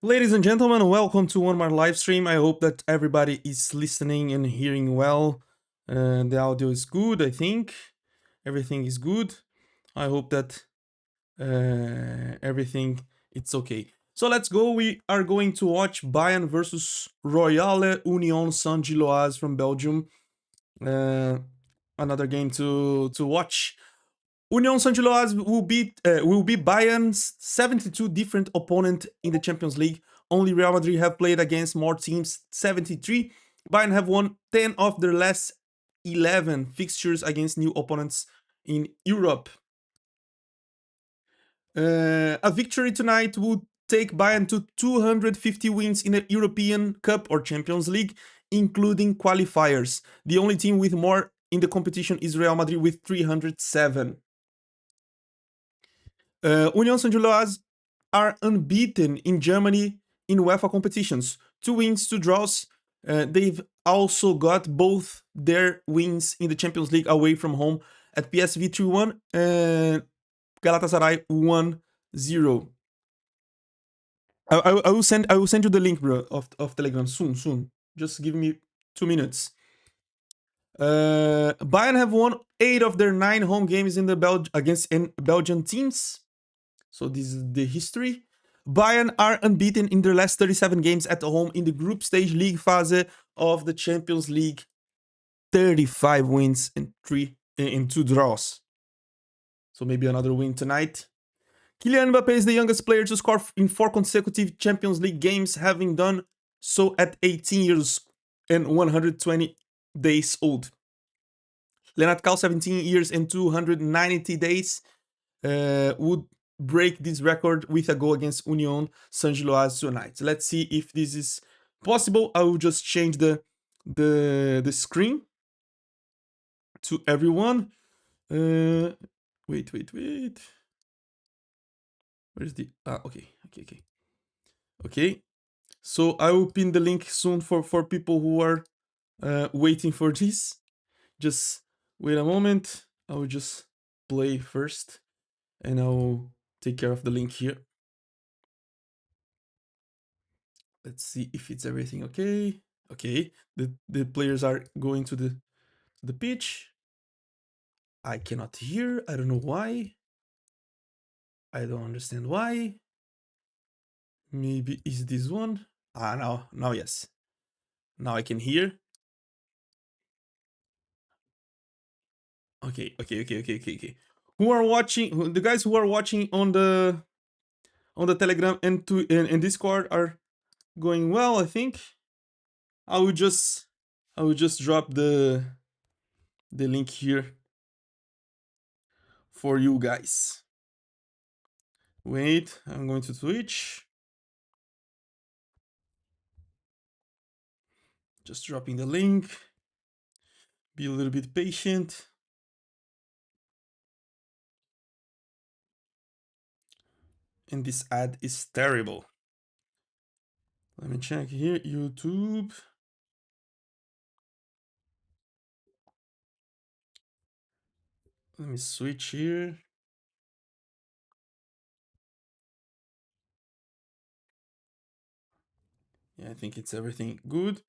Ladies and gentlemen, welcome to one more live stream. I hope that everybody is listening and hearing well. The audio is good, I think. Everything is good. I hope that everything it's okay. So let's go. We are going to watch Bayern versus Royale Union Saint-Gilloise from Belgium. Uh, Another game to watch. Union Saint-Gilloise will be Bayern's 72 different opponent in the Champions League. Only Real Madrid have played against more teams, 73. Bayern have won 10 of their last 11 fixtures against new opponents in Europe. A victory tonight would take Bayern to 250 wins in the European Cup or Champions League, including qualifiers. The only team with more in the competition is Real Madrid with 307. Union Saint-Gilloise are unbeaten in Germany in UEFA competitions. 2 wins, 2 draws. They've also got both their wins in the Champions League away from home at PSV 3-1 and Galatasaray 1-0. I will send you the link, bro, of Telegram soon. Just give me 2 minutes. Bayern have won 8 of their 9 home games in the against Belgian teams. So this is the history. Bayern are unbeaten in their last 37 games at home in the group stage league phase of the Champions League. 35 wins and 2 draws. So maybe another win tonight. Kylian Mbappe is the youngest player to score in 4 consecutive Champions League games, having done so at 18 years and 120 days old. Lennart Kal, 17 years and 290 days, would break this record with a goal against Union Saint-Gilloise tonight. Let's see if this is possible. I will just change the screen to everyone. Wait. Where's the okay. So I will pin the link soon for people who are waiting for this. Just wait a moment. I will just play first, and I will take care of the link here. Let's see if it's everything okay. Okay, the players are going to the pitch. I cannot hear. I don't know why. I don't understand why. Maybe is this one? Now yes. Now I can hear. Okay. Who are watching? The guys who are watching on the Telegram and Discord are going well, I think. I will just drop the link here for you guys. Wait, I'm going to Twitch. Just dropping the link. Be a little bit patient. And this ad is terrible. Let me check here. YouTube. Let me switch here. Yeah, I think it's everything good.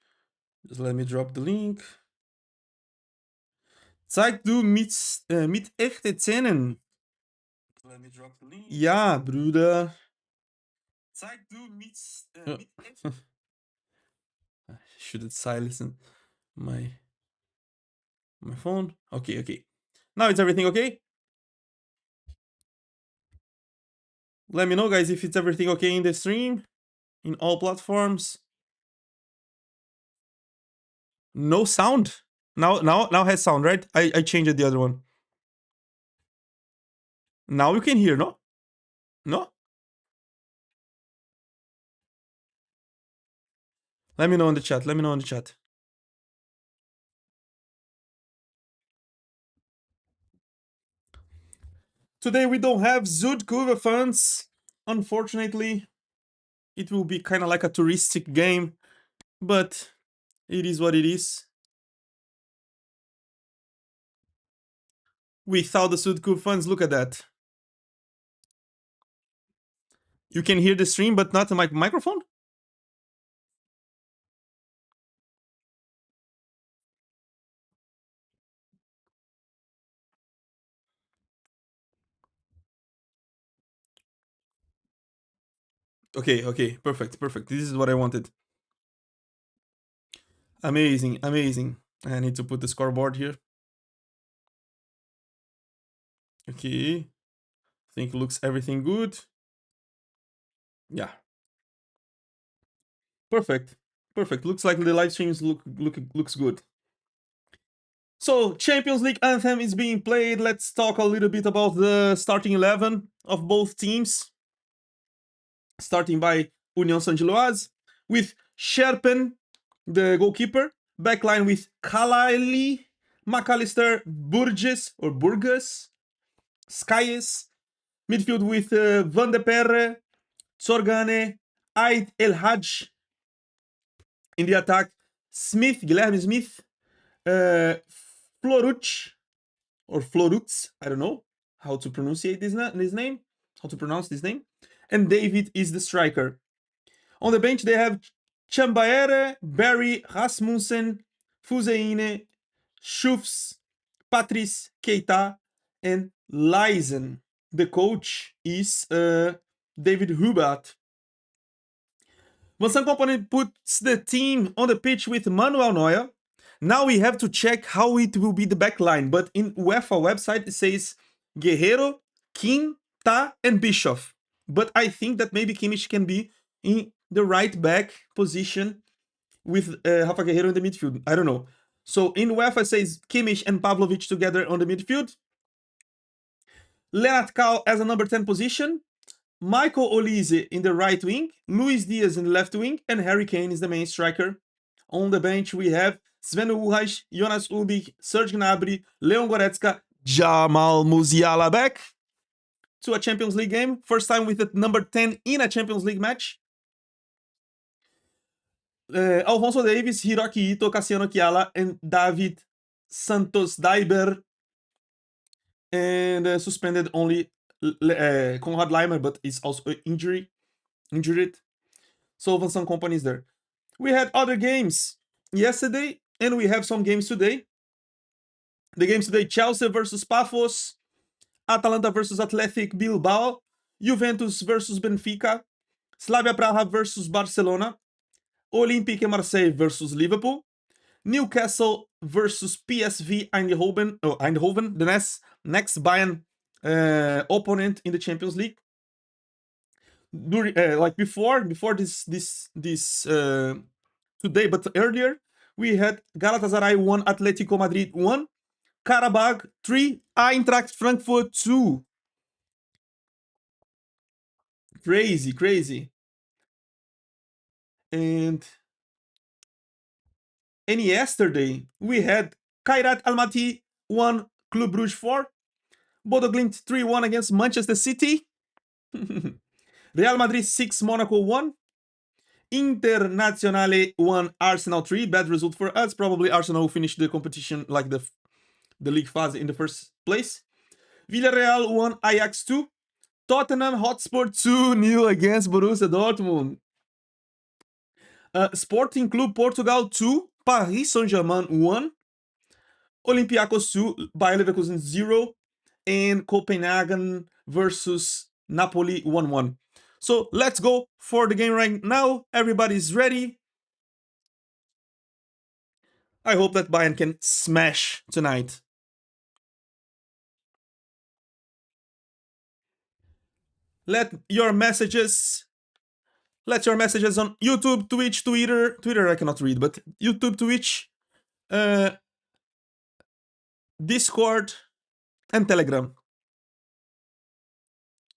Just let me drop the link. Zeig du mit echte Zähnen. Let me drop the link. Ja, Bruder. Zeig du mit echte. I should have silenced my phone. Okay. Now it's everything okay? Let me know, guys, if it's everything okay in the stream, in all platforms. No sound. Now has sound, right? I changed the other one. Now you can hear, no? No? Let me know in the chat. Today we don't have Zood Kuva funds. Unfortunately, it will be kind of like a touristic game, but it is what it is. Without the Zood Kuva funds, look at that. You can hear the stream, but not my microphone? Okay, okay, perfect, perfect. This is what I wanted. Amazing, amazing. I need to put the scoreboard here. Okay, think looks everything good. Yeah, perfect, perfect. Looks like the live streams looks good. So Champions League anthem is being played. Let's talk a little bit about the starting 11 of both teams. Starting by Union Saint-Gilloise with Sherpen, the goalkeeper. Backline with Kalali, McAllister, Burgess, Skyes. Midfield with Van de Perre, Sorgane, Ait El Hadj. In the attack, Guilherme Smith, uh, Floruch, or Florutz, I don't know how to pronounce this name, how to pronounce this name. And David is the striker. On the bench, they have Chambaere, Barry, Rasmussen, Fuseine, Schufs, Patrice, Keita, and Leisen. The coach is David Hubert. Vincent Company puts the team on the pitch with Manuel Neuer. Now we have to check how it will be the back line, but in UEFA website it says Guerrero, King, Ta, and Bischoff. But I think that maybe Kimmich can be in the right back position with Rafa Guerrero in the midfield. I don't know. So in UEFA it says Kimmich and Pavlovic together on the midfield. Lennart Kau as a number 10 position. Michael Olise in the right wing, Luis Diaz in the left wing, and Harry Kane is the main striker. On the bench, we have Sven Ulreich, Jonas Ubik, Serge Gnabry, Leon Goretzka, Jamal Musiala back to a Champions League game. First time with the number 10 in a Champions League match. Alfonso Davies, Hiroki Ito, Cassiano Chiala, and David Santos Daiber. And suspended only Konrad Leimer, but is also injured. So Vincent Company is there. We had other games yesterday, and we have some games today. The games today: Chelsea versus Paphos, Atalanta versus Athletic Bilbao, Juventus versus Benfica, Slavia Praha versus Barcelona, Olympique Marseille versus Liverpool, Newcastle versus PSV Eindhoven, the next Bayern opponent in the Champions League. Like before this today, but earlier we had Galatasaray 1, Atletico Madrid 1, Karabakh 3, Eintracht Frankfurt 2. Crazy, crazy. And yesterday we had Kairat Almaty 1, Club Brugge 4, Bodo Glimt 3-1 against Manchester City, Real Madrid 6, Monaco 1, Internazionale 1, Arsenal 3. Bad result for us. Probably Arsenal will finish the competition like the league phase in the first place. Villarreal 1, Ajax 2. Tottenham Hotspur 2-0 against Borussia Dortmund. Sporting Club Portugal 2, Paris Saint-Germain 1. Olympiacos 2, Bayer Leverkusen 0. And Copenhagen versus Napoli 1-1. So let's go for the game right now. Everybody's ready. I hope that Bayern can smash tonight. Let your messages on YouTube, Twitch, Twitter I cannot read, but YouTube, Twitch, Discord, and Telegram.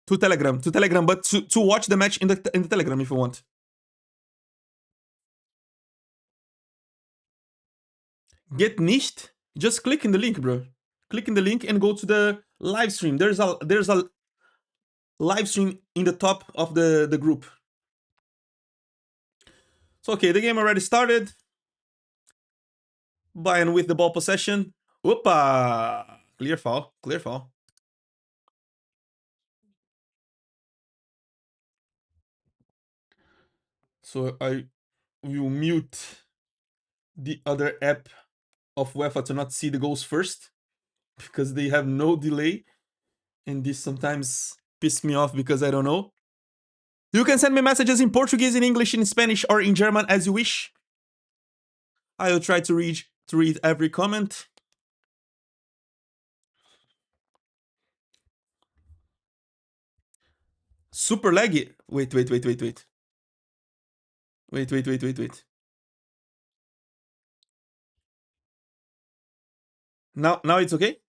To Telegram, but to watch the match in the Telegram if you want. Get nicht? Just click in the link, bro. Click in the link and go to the live stream. There's a live stream in the top of the group. So okay, the game already started. Bayern with the ball possession. Whoopa! Clear foul. Clear foul. So I will mute the other app of UEFA to not see the goals first because they have no delay, and this sometimes piss me off because I don't know. You can send me messages in Portuguese, in English, in Spanish, or in German as you wish. I will try to read every comment. Super laggy. Wait. Now it's okay?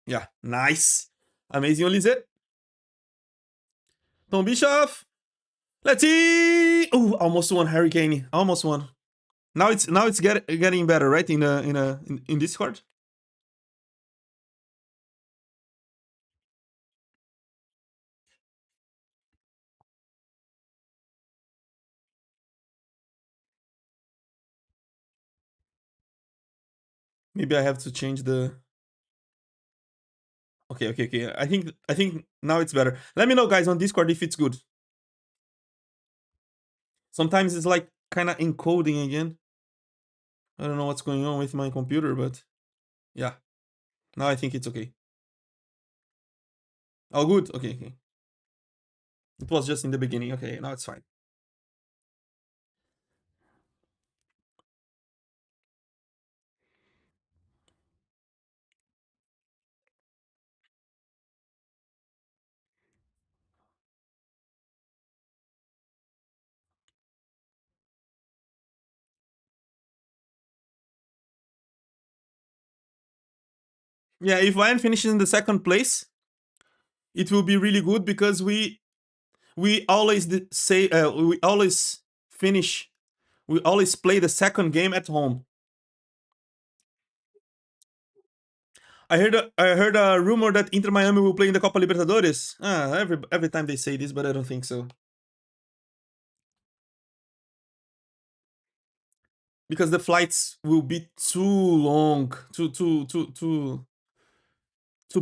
Yeah. Nice. Amazing, Olise. Tom Bischoff. Let's see. Oh, almost won Hurricane. Almost won. Now it's getting better, right? In Discord. Maybe I have to change the. Okay. I think now it's better. Let me know, guys, on Discord if it's good. Sometimes it's like kind of encoding again. I don't know what's going on with my computer, but yeah. Now I think it's okay. Oh, good. Okay. It was just in the beginning. Okay, now it's fine. Yeah, if Bayern finishes in the second place, it will be really good because we always say we always finish we always play the second game at home. I heard a rumor that Inter Miami will play in the Copa Libertadores. Every time they say this, but I don't think so because the flights will be too long, too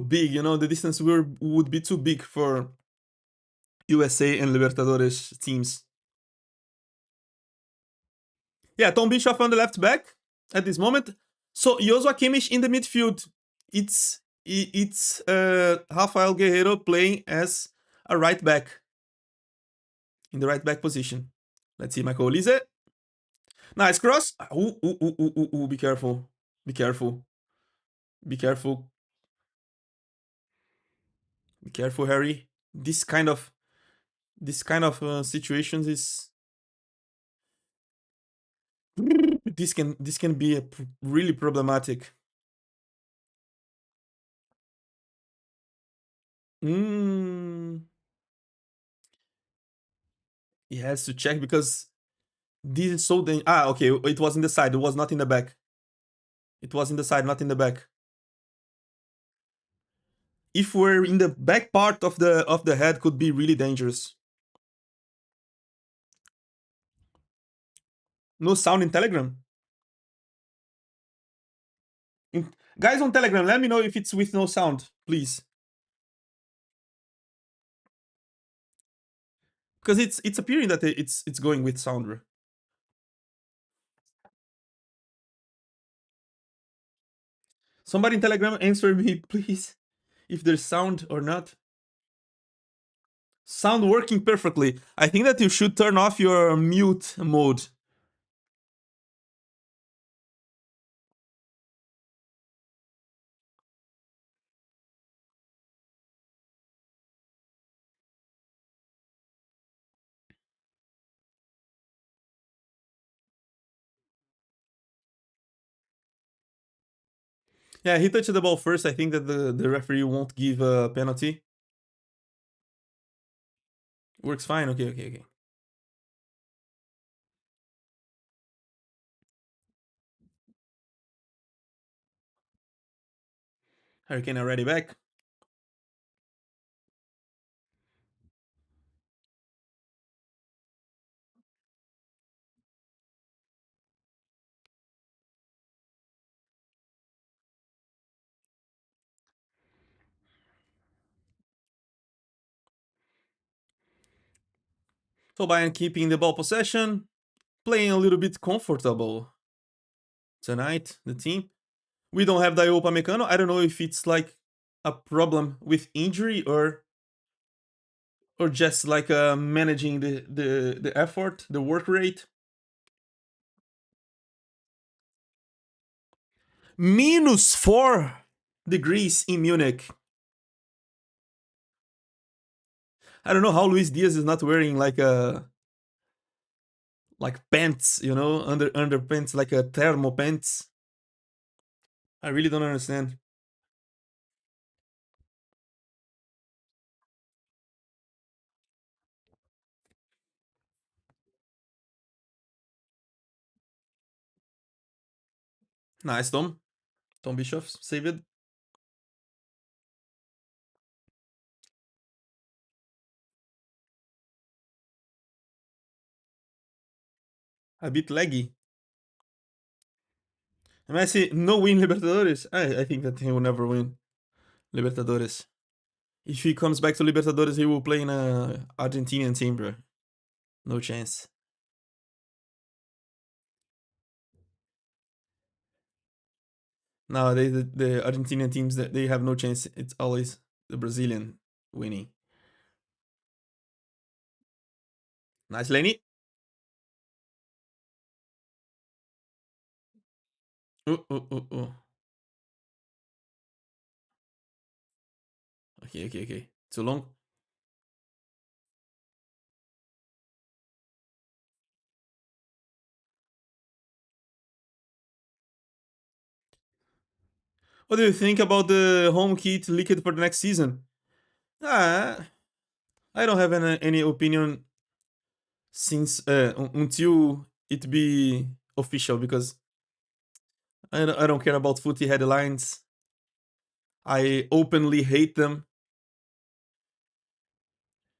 big. The distance would be too big for USA and Libertadores teams. Yeah, Tom Bischoff on the left back at this moment. So Joshua Kimmich in the midfield. It's Rafael Guerreiro playing as a right back in the right back position. Let's see, Michael Olise. Nice cross. Ooh, be careful. Be careful. Be careful. Be careful, Harry. This kind of situations is this can be really problematic. Mm, he has to check because this is so okay, it was in the side. It was not in the back. It was in the side, not in the back. If we're in the back part of the head, could be really dangerous. No sound in Telegram. In, guys on Telegram, let me know if it's with no sound, please, because it's appearing that it's going with sound. Somebody in Telegram answer me, please, if there's sound or not. Sound working perfectly. I think that you should turn off your mute mode. Yeah, he touched the ball first. I think that the referee won't give a penalty. Works fine. Okay. Hurricane already back. So Bayern keeping the ball possession, playing a little bit comfortable tonight, the team. We don't have Diogo Upamecano. I don't know if it's like a problem with injury or just like managing the effort, the work rate. -4 degrees in Munich. I don't know how Luis Diaz is not wearing like pants, under pants, like a thermal pants. I really don't understand. Nice, Tom. Tom Bischoff, save it. A bit laggy. Messi, no win Libertadores. I think that he will never win Libertadores. If he comes back to Libertadores, he will play in a Argentinian team, bro. No chance. No, the Argentinian teams that they have no chance. It's always the Brazilian winning. Nice, Lenny. Oh. Okay. Too long. What do you think about the home kit leaked for the next season? Ah, I don't have any opinion since until it be official because I don't care about footy headlines. I openly hate them,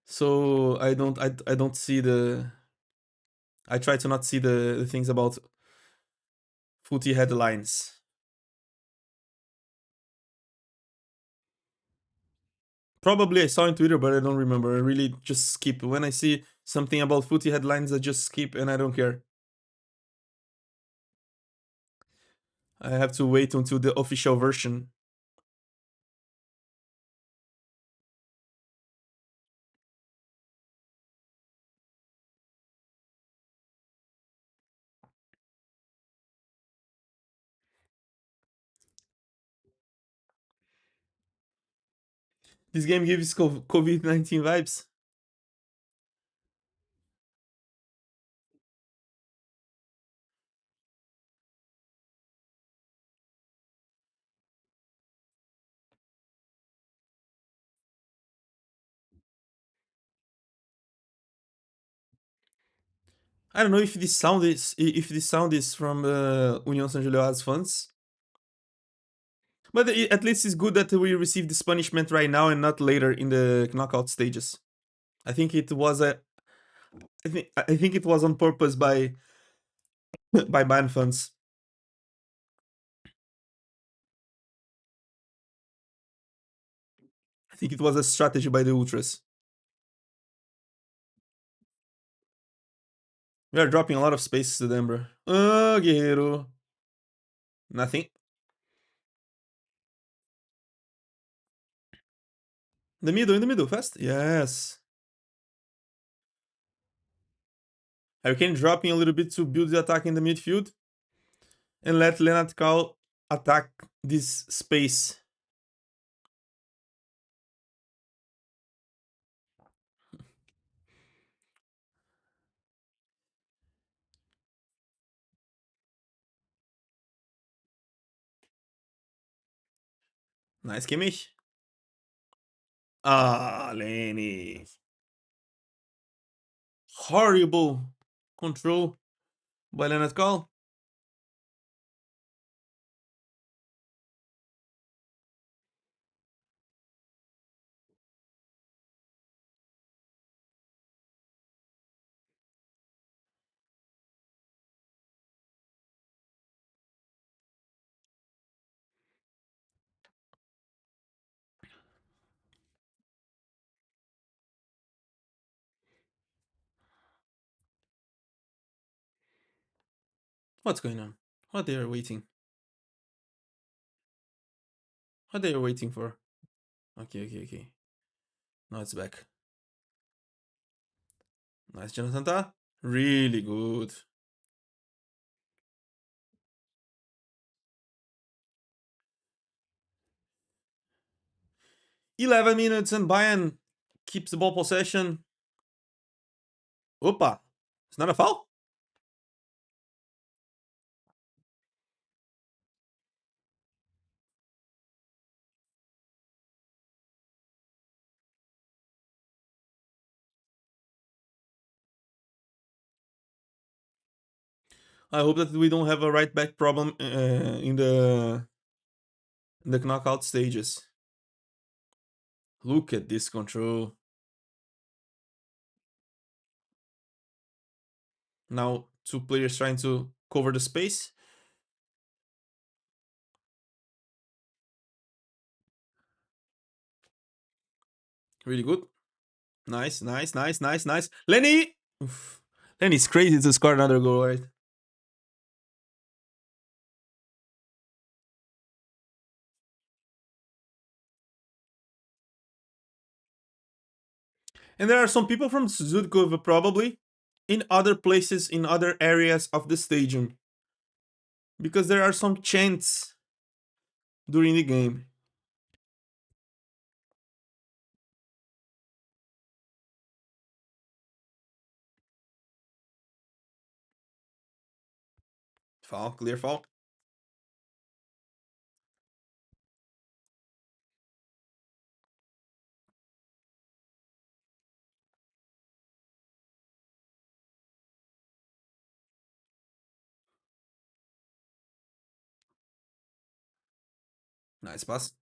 so I don't see the. I try to not see the things about footy headlines. Probably I saw on Twitter, but I don't remember. I really just skip. When I see something about footy headlines, I just skip and I don't care. I have to wait until the official version. This game gives COVID-19 vibes. I don't know if this sound is from Union Saint-Gilloise fans, but at least it's good that we receive this punishment right now and not later in the knockout stages. I think it was a I think it was on purpose by by Bayern fans. I think it was a strategy by the ultras. We are dropping a lot of space to them, bro. Oh, Guerrero. Nothing. In the middle, fast. Yes. Hurricane dropping a little bit to build the attack in the midfield and let Leonard Cal attack this space. Nice, Kimmich. Ah, Lenny. Horrible control by Leonard Cal. What's going on? What they are waiting? What they are waiting for? Okay, okay, okay. Now it's back. Nice, Jonathan Ta. Really good. 11 minutes and Bayern keeps the ball possession. Opa. It's not a foul? I hope that we don't have a right back problem in the knockout stages. Look at this control. Now two players trying to cover the space. Really good. Nice, nice, nice, nice, nice. Lenny! Oof. Lenny's crazy to score another goal, right? And there are some people from Zudkov probably in other places, in other areas of the stadium. Because there are some chants during the game. Foul, clear foul. Nice pass.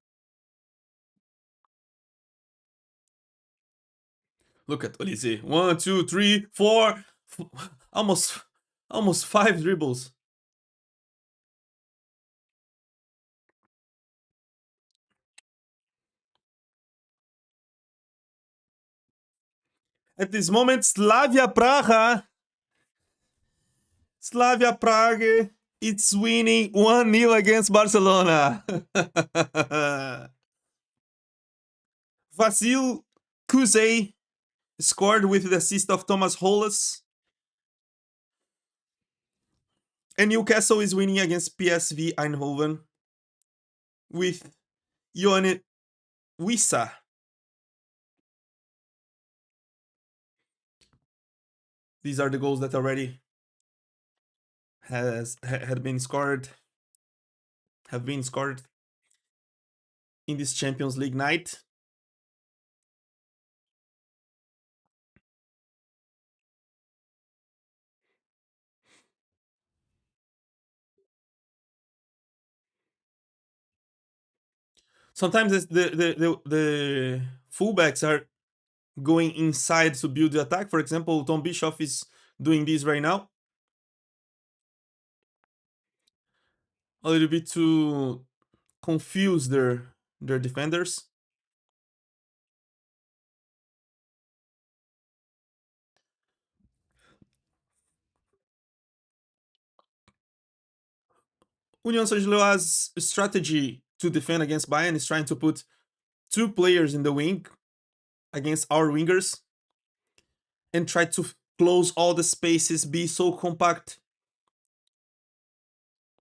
Look at Olise. 1, 2, 3, 4. Almost, almost 5 dribbles. At this moment, Slavia Prague, it's winning 1-0 against Barcelona. Vasil Kuzey scored with the assist of Thomas Hollis. And Newcastle is winning against PSV Eindhoven with Johan Wissa. These are the goals that already had been scored, have been scored in this Champions League night. Sometimes the fullbacks are going inside to build the attack. For example, Tom Bischoff is doing this right now. A little bit to confuse their defenders. Union Saint-Gilloise's strategy to defend against Bayern is trying to put two players in the wing against our wingers and try to close all the spaces, be so compact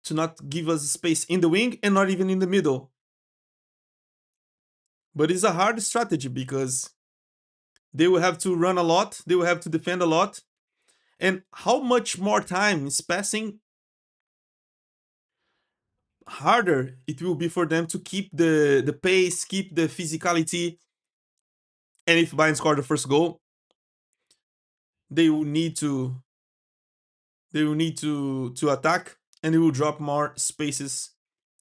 to not give us space in the wing and not even in the middle. But it's a hard strategy because they will have to run a lot, they will have to defend a lot. And how much more time is passing, harder it will be for them to keep the pace, keep the physicality. And if Bayern score the first goal, they will need to attack and they will drop more spaces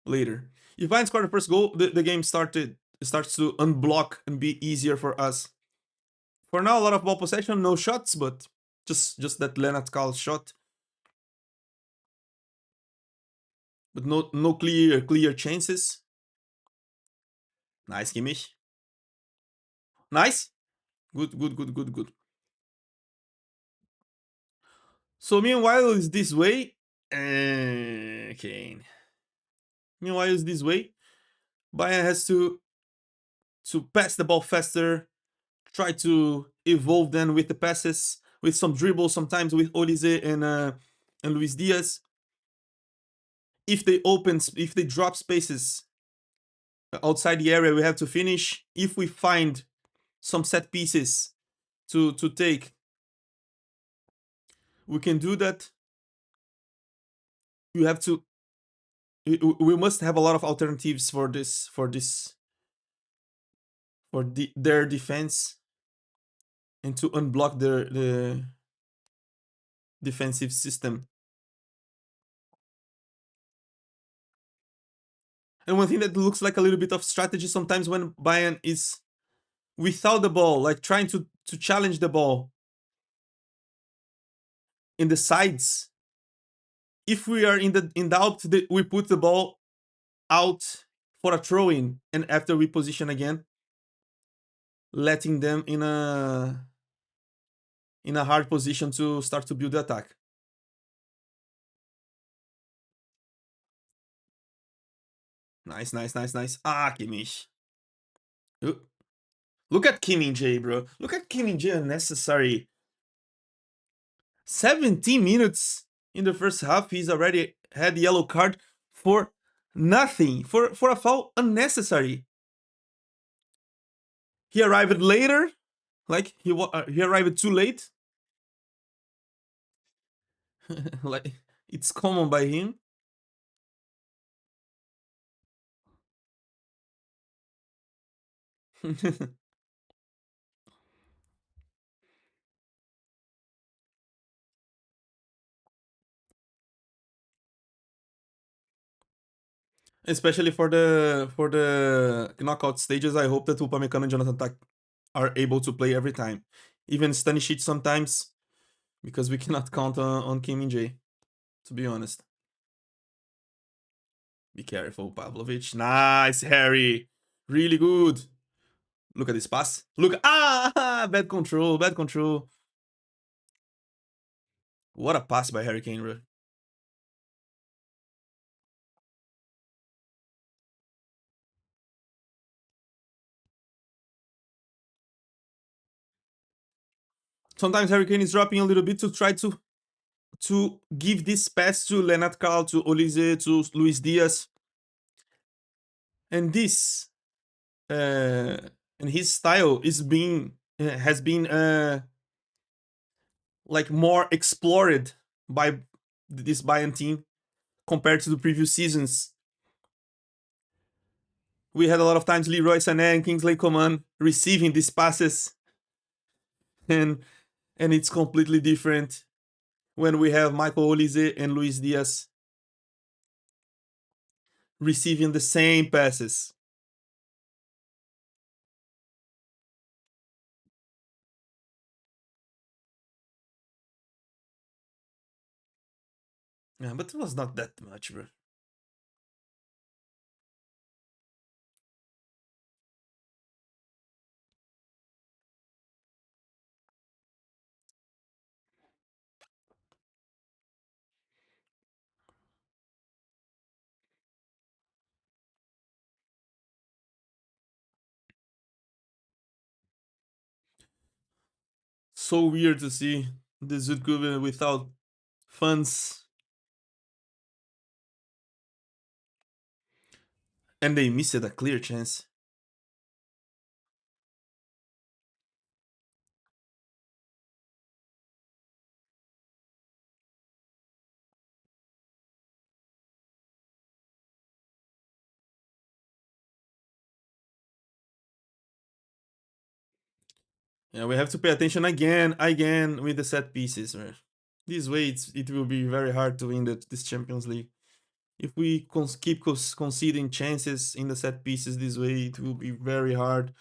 later. If Bayern score the first goal, the game starts to unblock and be easier for us. For now, a lot of ball possession, no shots, but just that Lennart Karl shot, but no clear chances. Nice, Kimmich. Nice. Good, good, good, good, good. So meanwhile, it's this way. Kane. Meanwhile, it's this way. Bayern has to pass the ball faster, try to evolve then with the passes, with some dribbles, sometimes with Olise and Luis Diaz. If they drop spaces outside the area, we have to finish. If we find some set pieces to take, we can do that. You have to. We must have a lot of alternatives their defense and to unblock the defensive system. And one thing that looks like a little bit of strategy sometimes when Bayern is without the ball, like trying to challenge the ball in the sides. If we are in doubt, we put the ball out for a throw in, and after we position again, letting them in a hard position to start to build the attack. Nice, nice, nice, nice. Ah, Kimmich. Look at Kim J, bro. Look at Kim J unnecessary. 17 minutes in the first half. He's already had the yellow card for nothing. For a foul unnecessary. He arrived later. Like he arrived too late. Like it's common by him. Especially for the knockout stages, I hope that Upamecano and Jonathan Tak are able to play every time. Even Stanisic sometimes, because we cannot count on Kim Min Jae, to be honest. Be careful, Pavlovic. Nice, Harry. Really good. Look at this pass. Look. Ah! Bad control. Bad control. What a pass by Harry Kane, bro. Sometimes Harry Kane is dropping a little bit to try to give this pass to Leonard Carl, to Olise, to Luis Diaz. And this and his style is being has been like more explored by this Bayern team compared to the previous seasons. We had a lot of times Leroy Sané and Kingsley Coman receiving these passes, and and it's completely different when we have Michael Olise and Luis Diaz receiving the same passes. Yeah, but it was not that much, bro. So weird to see the Zutkuven without funds, and they missed a clear chance. Yeah, we have to pay attention again with the set pieces. Right? This way, it will be very hard to win this Champions League. If we keep conceding chances in the set pieces this way, it will be very hard.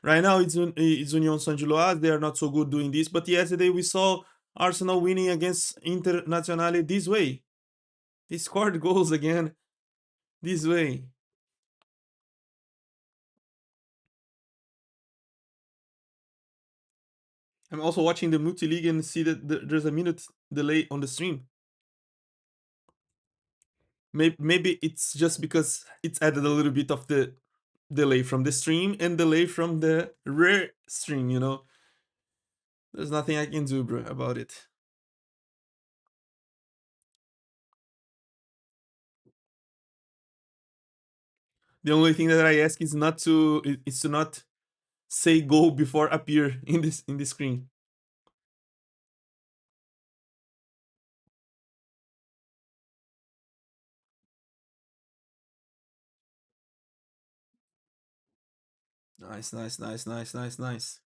Right now, it's Union Saint-Gilloise. They are not so good doing this. But yesterday, we saw Arsenal winning against Internazionale this way. They scored goals again this way. I'm also watching the multi-league and see that there's a minute delay on the stream. Maybe it's just because it's added a little bit of the delay from the stream and delay from the rare stream. There's nothing I can do, bro, about it. The only thing that I ask is to not say go before appear in the screen. Nice, nice, nice, nice, nice, nice.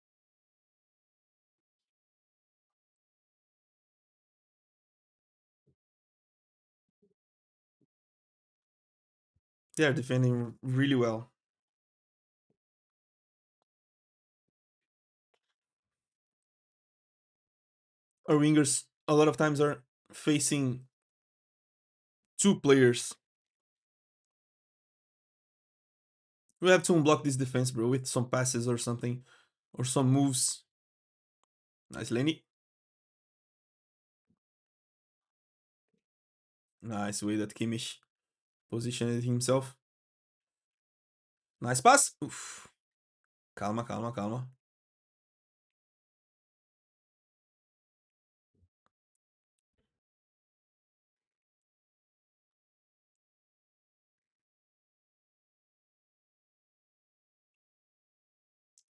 They are defending really well. Our wingers a lot of times are facing two players. We have to unblock this defense, bro, with some passes or something, or some moves. Nice, Lenny. Nice way that Kimmich positioned himself. Nice pass. Oof. Calma, calma, calma.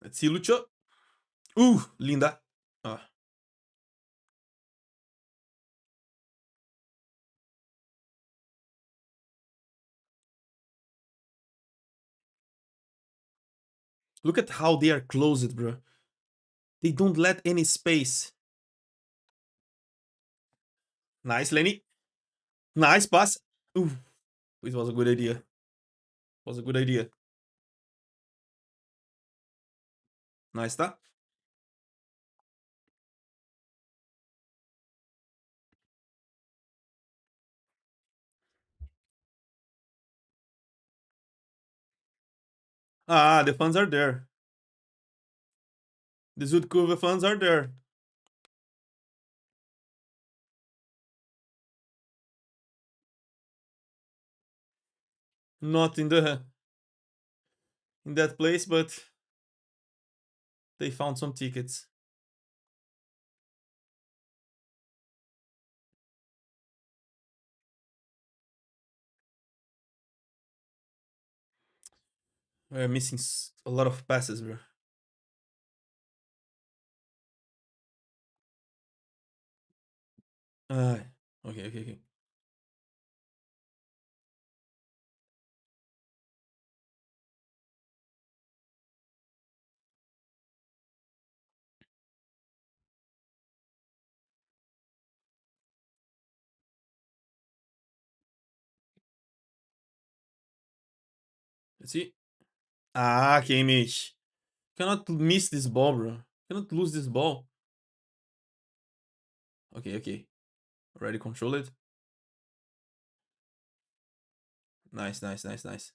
Let's see, Lucho. Linda. Ah, look at how they are closed, bro. They don't let any space. Nice, Lenny. Nice pass. Ooh, it was a good idea. Was a good idea. Nice, tá? Ah, the funds are there. The Zudkurve funds are there. Not in that place, but they found some tickets. We're missing a lot of passes, bro. Ah, okay, okay, okay. Let's see. Ah, Kimmich. Cannot miss this ball, bro. Cannot lose this ball. Okay, okay. Already control it. Nice, nice, nice, nice.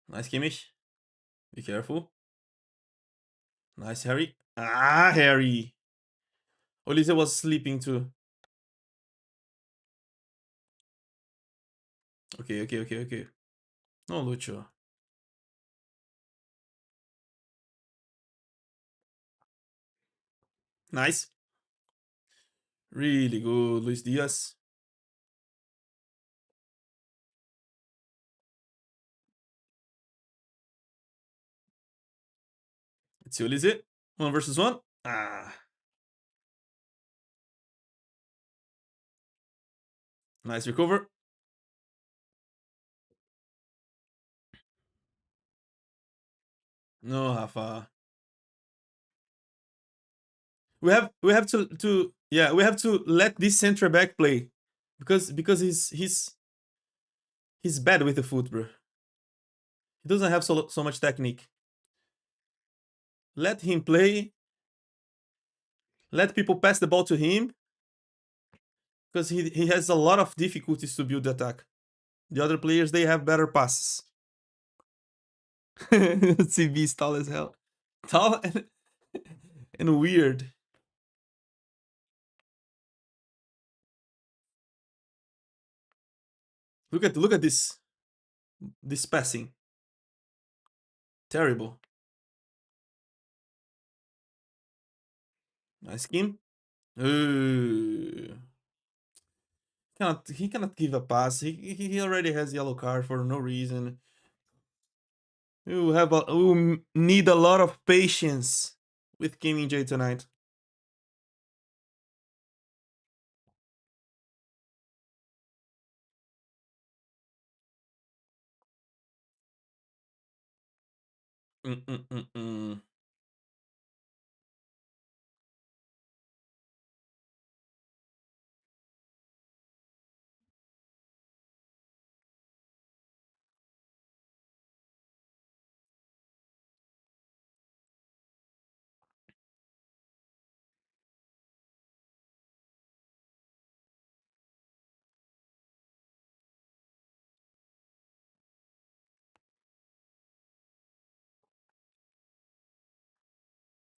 Nice, Kimmich. Be careful. Nice, Harry. Ah, Harry. Olise was sleeping too. Okay, okay, okay, okay. No, Lucho. Nice. Really good, Luis Diaz. Let's see Olise. One versus one. Ah, nice recover. No, Rafa. We have to yeah, we have to let this center back play because he's bad with the foot, bro. He doesn't have so much technique. Let him play. Let people pass the ball to him because he has a lot of difficulties to build the attack. The other players they have better passes. CB is tall as hell. Tall and weird. Look at this passing. Terrible. Nice game. Uh, he cannot give a pass. He already has yellow card for no reason. We will need a lot of patience with Kim Min Jae tonight. Mm-mm-mm-mm.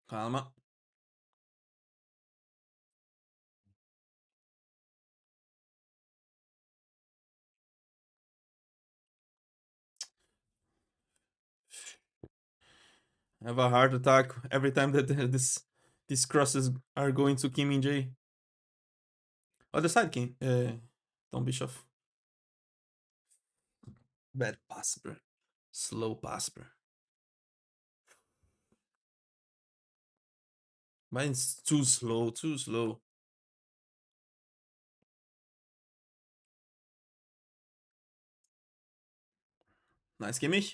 Calma. I have a heart attack every time that these crosses are going to Kim Min Jae. Other side, Kim. Don't Bischoff. Bad pass, bro. Slow pass, bro. Mine's too slow, too slow. Nice Kimmich.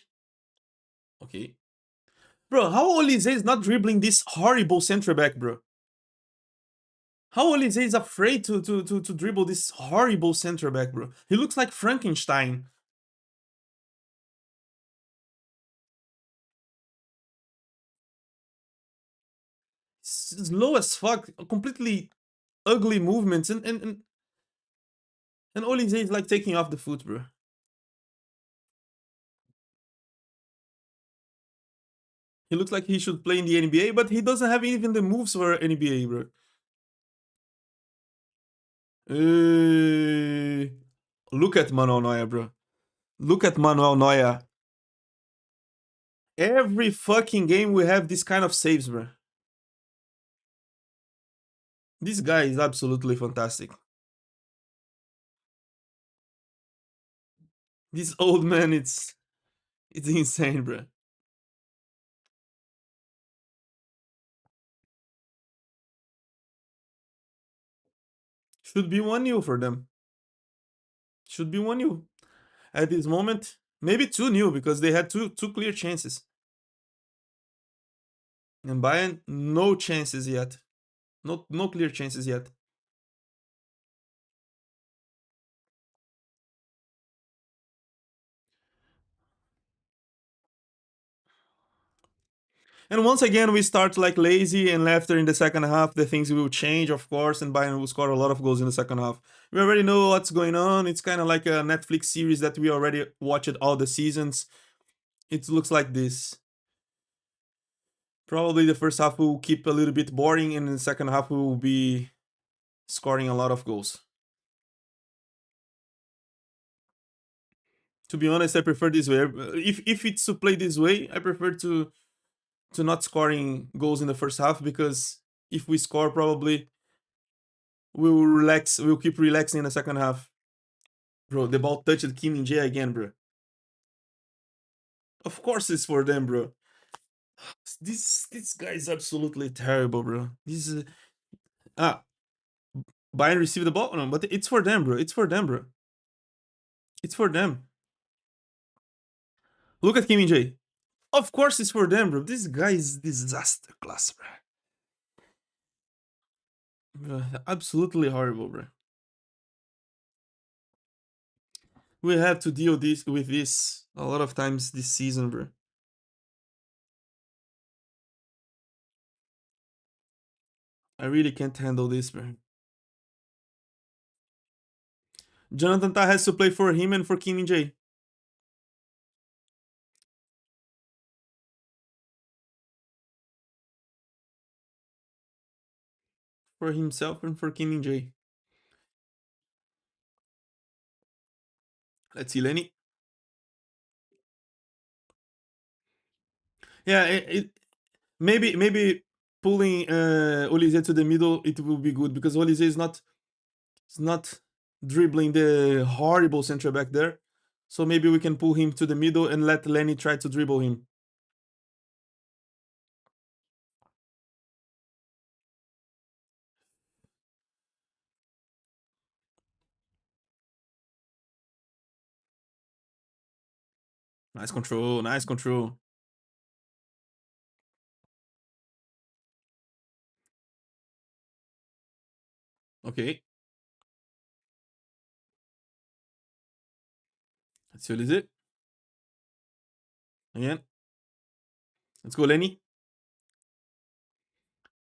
Okay. Bro, how Olise is not dribbling this horrible center back, bro? How Olise is afraid to dribble this horrible center back, bro? He looks like Frankenstein. Slow as fuck, completely ugly movements, and Olise is like taking off the foot, bro. He looks like he should play in the NBA, but he doesn't have even the moves for NBA, bro. Uh, Look at Manuel Neuer, bro. Look at Manuel Neuer. Every fucking game we have this kind of saves, bro. This guy is absolutely fantastic. This old man, it's insane, bro. Should be 1-0 for them. Should be 1-0 at this moment. Maybe 2-0 because they had two clear chances. And Bayern, no chances yet. No clear chances yet. And once again, we start like lazy, and after in the second half, the things will change, of course, and Bayern will score a lot of goals in the second half. We already know what's going on. It's kind of like a Netflix series that we already watched all the seasons. It looks like this. Probably the first half will keep a little bit boring, and in the second half we will be scoring a lot of goals. To be honest, I prefer this way. If it's to play this way, I prefer to not scoring goals in the first half because if we score, probably we will relax. We'll keep relaxing in the second half. Bro, the ball touched Kim Min Jae again, bro. Of course it's for them, bro. This guy is absolutely terrible, bro. This is ah Bayern received the ball, no, but it's for them, bro. It's for them, bro. It's for them. Look at Kim Min Jae. Of course it's for them, bro. This guy is disaster class, bro. Absolutely horrible, bro. We have to deal this with this a lot of times this season, bro. I really can't handle this, bro. Jonathan Ta has to play for him and for Kim Min Jae. For himself and for Kim Min Jae. Let's see, Lenny. Yeah, maybe pulling Olise to the middle, it will be good because Olise is not dribbling the horrible center back there. So maybe we can pull him to the middle and let Lenny try to dribble him. Nice control, nice control. Okay, let's see Olise. Again. Let's go, Lenny.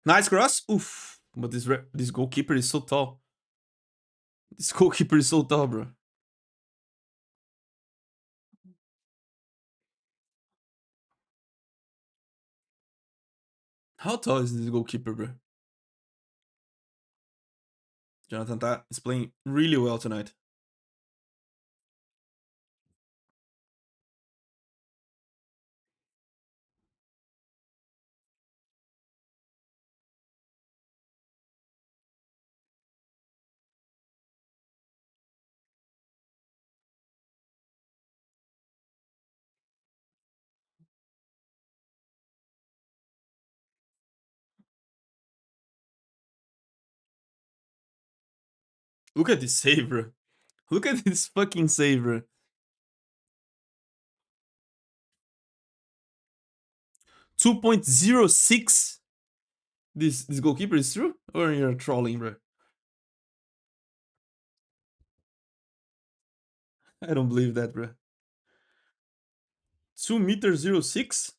Nice cross. Oof. But this goalkeeper is so tall. This goalkeeper is so tall, bro. How tall is this goalkeeper, bro? Jonathan Ta is playing really well tonight. Look at this save, bro. Look at this fucking save, bro. 2.06. This goalkeeper is true? Or you're trolling, bro? I don't believe that, bro. 2 meters 06?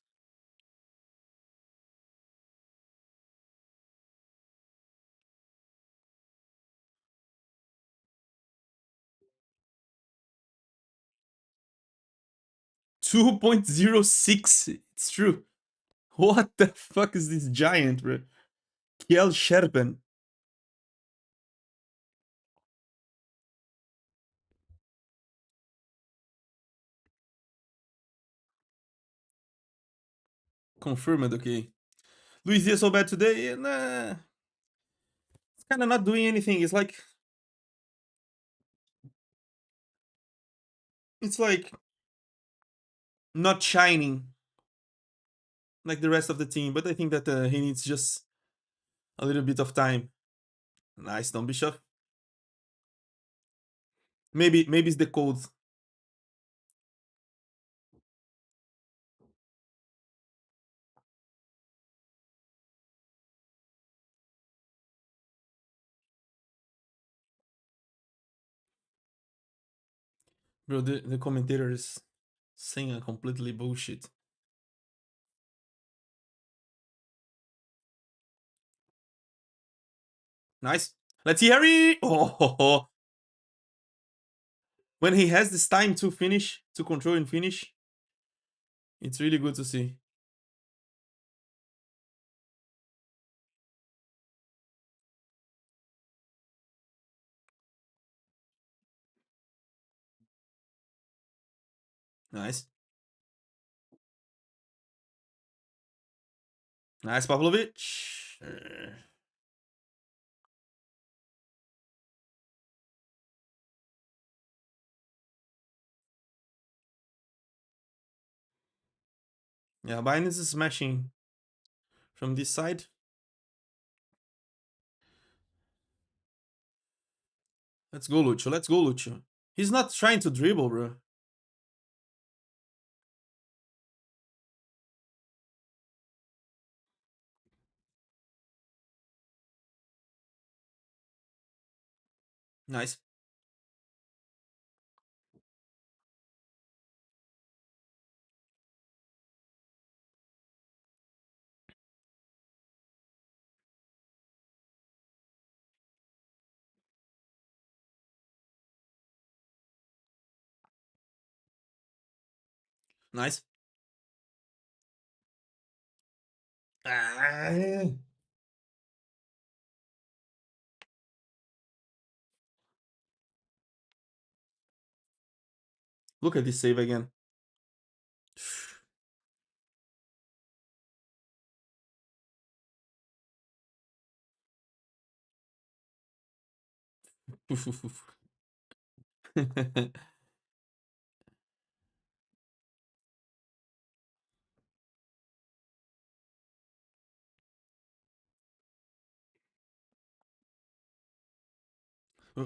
2.06. It's true. What the fuck is this giant, bro? Kiel Sherpen. Confirmed, okay. Luis Diaz so bad today? Nah. It's kind of not doing anything. It's like not shining like the rest of the team. But I think that he needs just a little bit of time. Nice, Don Bishop. Maybe it's the cold. Bro, the commentator is saying a completely bullshit. Nice. Let's see Harry. Oh, when he has this time to finish, to control and finish, it's really good to see. Nice. Nice, Pavlovic. Yeah, Bayern is smashing from this side. Let's go, Lucho. Let's go, Lucho. He's not trying to dribble, bro. Nice. Nice. Ah. Look at this save again.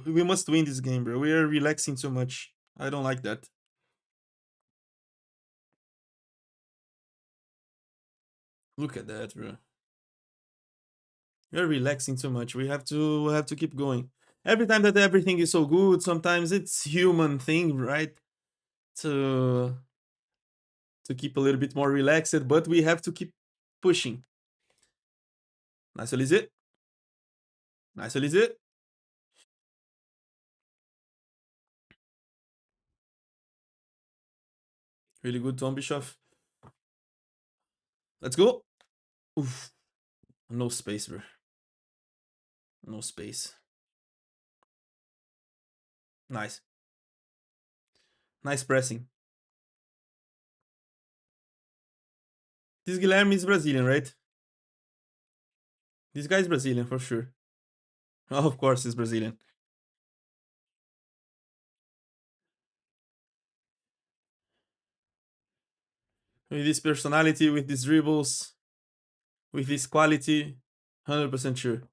We must win this game, bro. We are relaxing too much. I don't like that. Look at that, bro. We're relaxing too much. We have to keep going. Every time that everything is so good, sometimes it's human thing, right? To to keep a little bit more relaxed, but we have to keep pushing. Nice, Elise. Nice, Elise. Really good, Tom Bischoff. Let's go. Oof. No space, bro. No space. Nice. Nice pressing. This Guilherme is Brazilian, right? This guy is Brazilian for sure. Oh, of course, he's Brazilian. With this personality, with these dribbles, with this quality, 100% sure.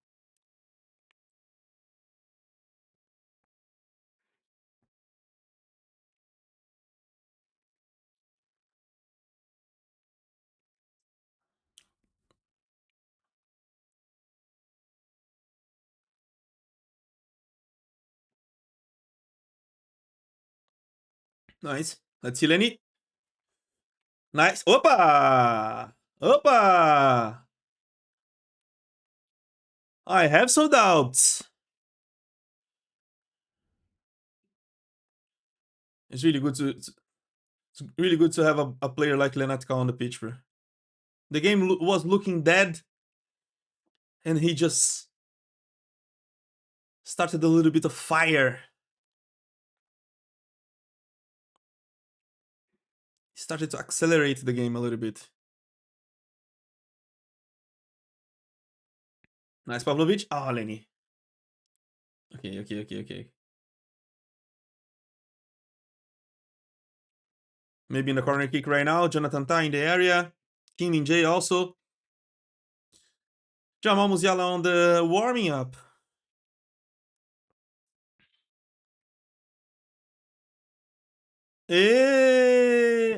Nice. Let's see, Lenny. Nice. Opa! Opa! I have some doubts. It's really good to have a player like Lenatka on the pitch, bro. The game was looking dead, and he just started a little bit of fire. He started to accelerate the game a little bit. Nice, Pavlovic. Oh, Lenny. Okay, okay, okay, okay. Maybe in the corner kick right now. Jonathan Ta in the area. Kim Min Jae also. Jamal Musiala on the warming up.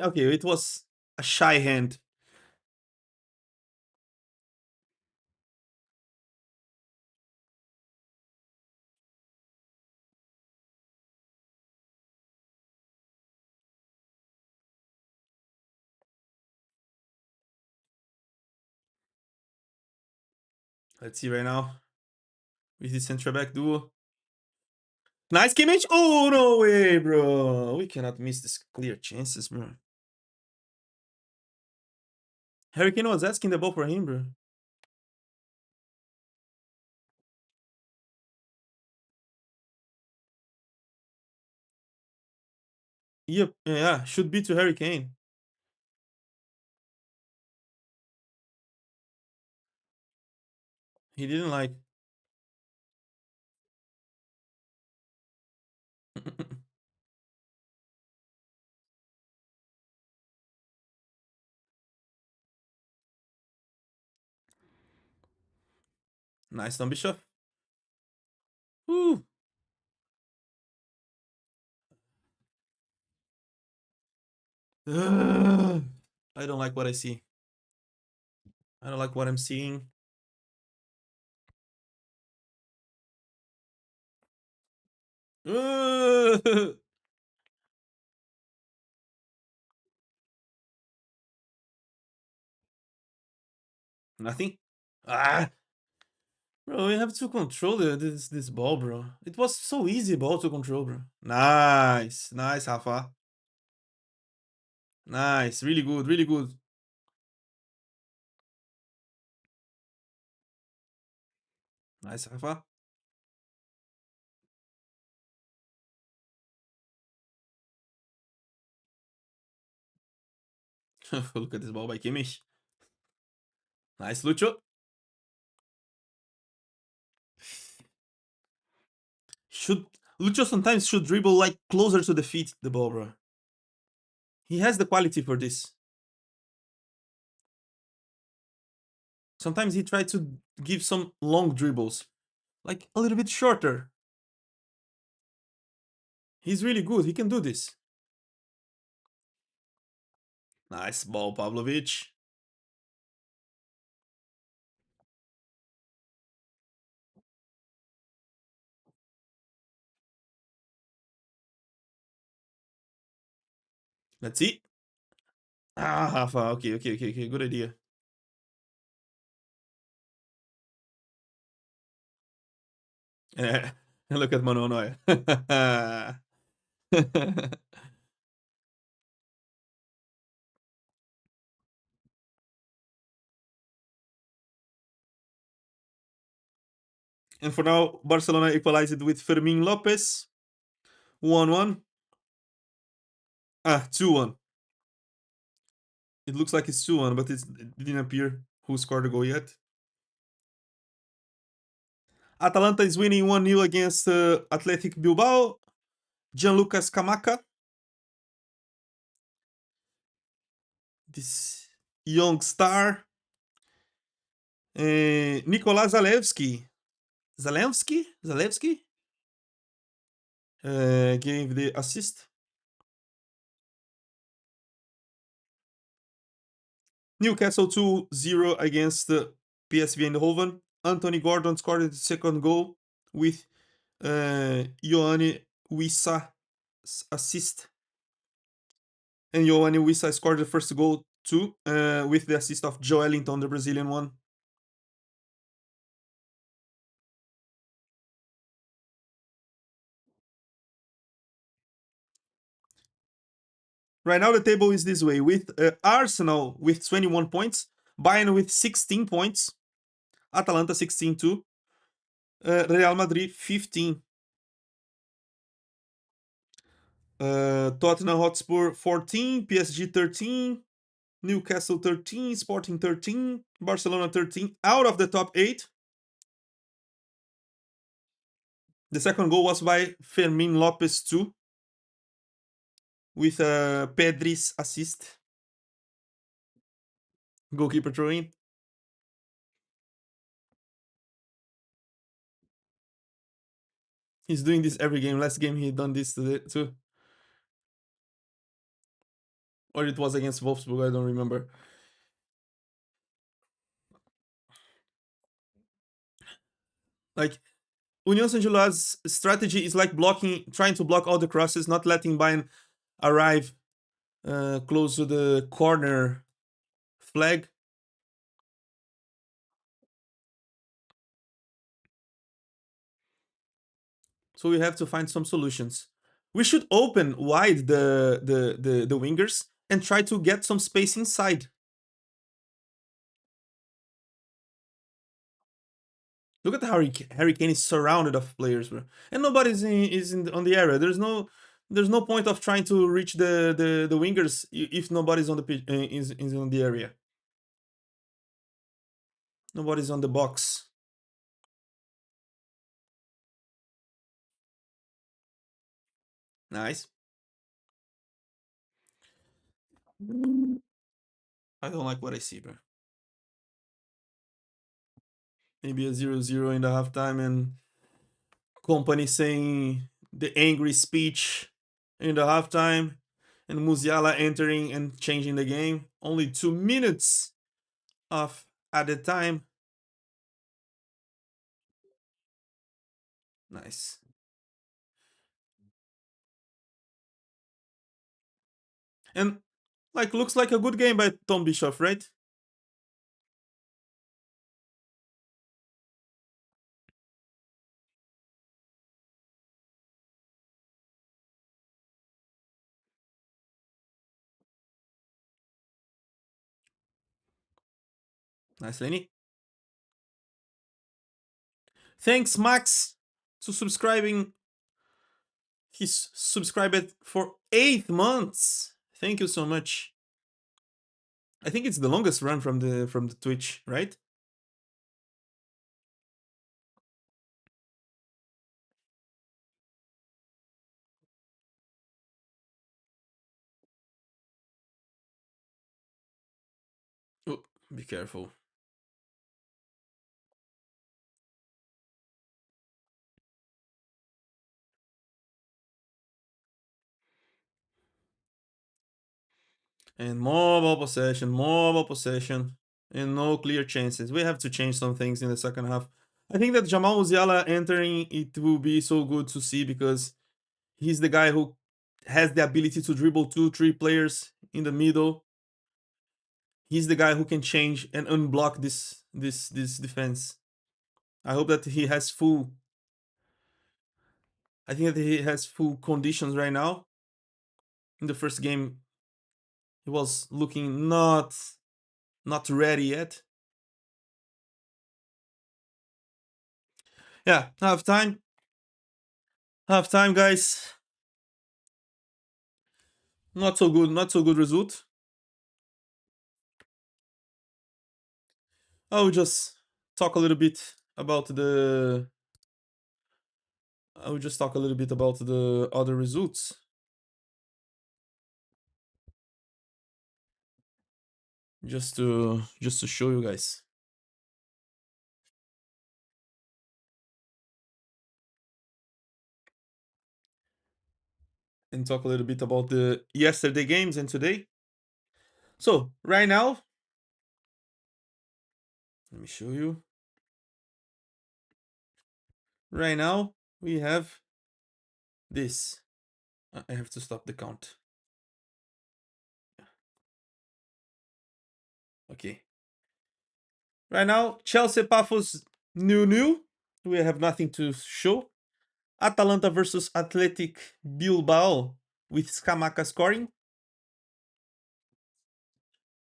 Okay, it was a shy hand. Let's see right now. With the central back duo. Nice Kimmich. Oh, no way, bro. We cannot miss these clear chances, bro. Harry Kane was asking the ball for him, bro. Yep, yeah, should be to Harry Kane. He didn't like. Nice, Tom Bishop. Woo. I don't like what I see. I don't like what I'm seeing. Nothing. Ah, bro, we have to control this ball, bro. It was so easy ball to control, bro. Nice, nice, Rafa. Nice, really good, really good. Nice, Rafa. Look at this ball by Kimmich. Nice, Lucho. Should Lucho sometimes should dribble like closer to the feet, the ball, bro. He has the quality for this. Sometimes he tried to give some long dribbles, like a little bit shorter. He's really good. He can do this. Nice ball, Pavlovic. Let's see. Ah, Rafa. Okay, okay, okay, okay. Good idea. Look at Manuel Neuer. And for now, Barcelona equalized with Fermin Lopez. 1-1. 2-1. It looks like it's 2-1, but it didn't appear who scored the goal yet. Atalanta is winning 1-0 against Athletic Bilbao. Gianluca Scamacca. This young star. Nicolas Zalewski. Zalewski gave the assist. Newcastle 2-0 against PSV Eindhoven. Anthony Gordon scored the second goal with Ioane Wissa assist. And Ioane Wissa scored the first goal too with the assist of Joelinton, the Brazilian one. Right now the table is this way with Arsenal with 21 points, Bayern with 16 points, Atalanta 16 too, Real Madrid 15, Tottenham Hotspur 14, PSG 13, Newcastle 13, Sporting 13, Barcelona 13 out of the top 8. The second goal was by Fermin Lopez too, with Pedri's assist. Goalkeeper throw in. He's doing this every game. Last game he done this too. Or it was against Wolfsburg, I don't remember. Like Union Saint-Gilloise's strategy is like trying to block all the crosses, not letting Bayern arrive close to the corner flag. So we have to find some solutions. We should open wide the wingers and try to get some space inside. Look at Harry Kane is surrounded of players, bro, and nobody's on the area. There's no point of trying to reach the wingers if nobody's on the pitch is on the area. Nobody's on the box. Nice. I don't like what I see, bro. Maybe a 0-0 in the halftime and Company saying the angry speech in the halftime and Musiala entering and changing the game. Only 2 minutes of added time. Nice. And like looks like a good game by Tom Bischoff, right? Nice, Lenny. Thanks, Max, to subscribing. He's subscribed for 8 months. Thank you so much. I think it's the longest run from the Twitch, right? Oh, be careful. And more ball possession, and no clear chances. We have to change some things in the second half. I think that Jamal Musiala entering, it will be so good to see because he's the guy who has the ability to dribble two, three players in the middle. He's the guy who can change and unblock this defense. I hope that he has full. I think that he has full conditions right now. In the first game, he was looking not ready yet. Yeah, half time, guys. Not so good result. I will just talk a little bit about the. I will just talk a little bit about the other results, just to show you guys, and talk a little bit about the yesterday games and today. So right now, let me show you. Right now we have this. I have to stop the count. Okay. Right now, Chelsea Paphos new. We have nothing to show. Atalanta versus Athletic Bilbao with Scamacca scoring.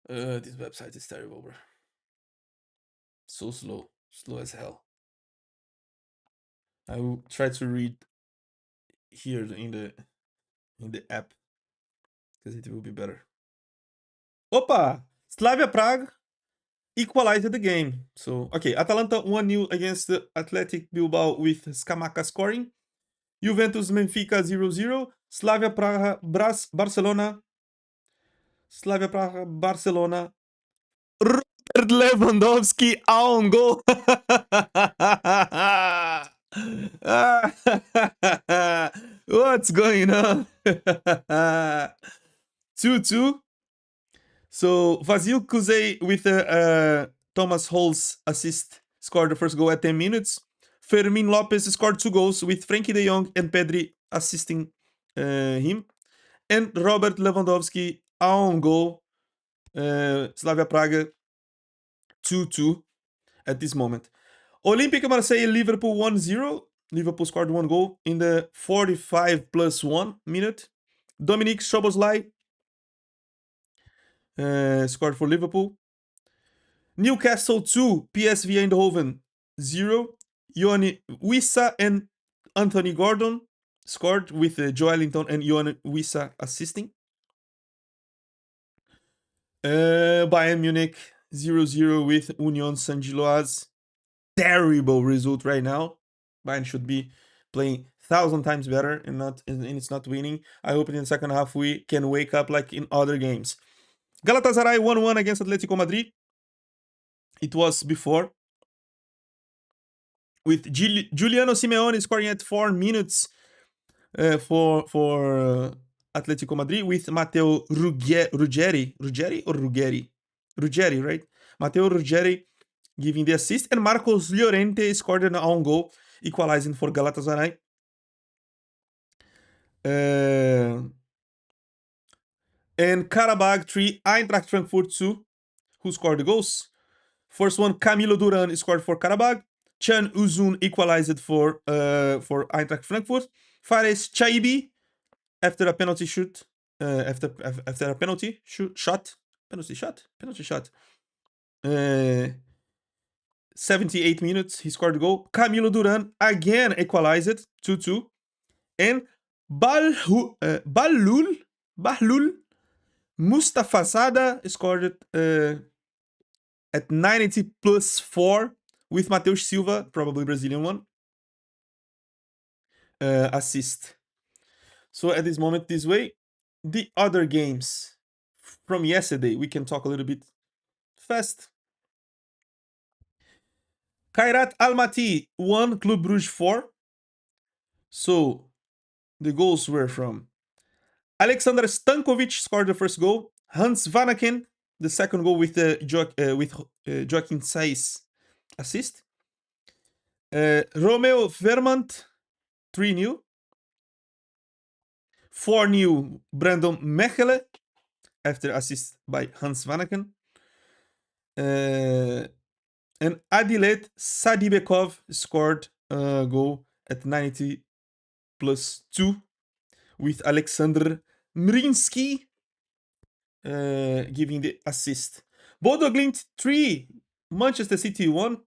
This website is terrible, bro. So slow as hell. I will try to read here in the app because it will be better. Opa! Slavia Prague equalized the game. So, okay, Atalanta 1-0 against the Athletic Bilbao with Scamacca scoring. Juventus Benfica 0-0. Slavia Praga Barcelona. Slavia Praga Barcelona. Robert Lewandowski on goal. What's going on? 2-2. So Vasil Kuzey with Thomas Hull's assist scored the first goal at 10 minutes. Fermin Lopez scored 2 goals with Frankie de Jong and Pedri assisting him. And Robert Lewandowski on goal. Slavia Praga 2-2 at this moment. Olympique Marseille Liverpool 1-0. Liverpool scored 1 goal in the 45 plus 1 minute. Dominic Szoboszlai scored for Liverpool. Newcastle 2, PSV Eindhoven 0. Johan Wissa and Anthony Gordon scored with Joelinton and Johan Wissa assisting. Bayern Munich 0-0 with Union Saint-Gilloise. Terrible result right now. Bayern should be playing 1,000 times better and it's not winning. I hope in the second half we can wake up like in other games. Galatasaray 1-1 against Atletico Madrid. It was before, with Giuliano Simeone scoring at 4 minutes for Atletico Madrid, with Matteo Ruggeri, right? Matteo Ruggeri giving the assist, and Marcos Llorente scored an own goal, equalizing for Galatasaray. And Karabag 3, Eintracht Frankfurt 2, who scored the goals. First one, Camilo Duran scored for Karabag. Chan Uzun equalized for Eintracht Frankfurt. Fares Chaibi, after a penalty shoot, after a penalty shot, 78 minutes, he scored the goal. Camilo Duran again equalized 2-2. And Bahlul Mustafa Sada scored at 90 plus 4 with Mateus Silva, probably Brazilian one, assist. So at this moment, this way, the other games from yesterday, we can talk a little bit fast. Kairat Almaty 1, Club Brugge 4. So the goals were from Alexander Stankovic scored the first goal. Hans Vanaken, the second goal with Joaquin Saiz assist. Romeo Vermont 3-0. 4-0 Brandon Mechelen after assist by Hans Vanaken. And Adilet Sadibekov scored a goal at 90 plus 2 with Alexander Mrinsky giving the assist. Bodo Glimt 3, Manchester City 1.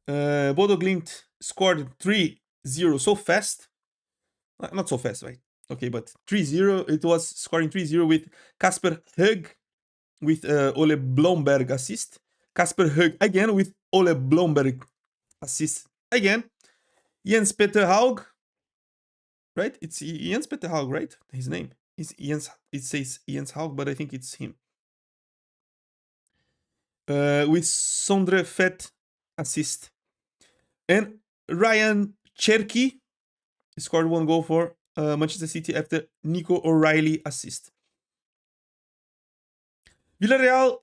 Bodo Glimt scored 3-0 so fast. Not so fast, right? Okay, but 3-0. It was scoring 3-0 with Kasper Hug with Ole Blomberg assist. Kasper Hug again with Ole Blomberg assist again. Jens Peter Haug, right? It's Jens Peter Haug, right? His name is Jens. It says Jens Haug, but I think it's him. With Sondre Fett assist. And Ryan Cherky scored one goal for Manchester City after Nico O'Reilly assist. Villarreal,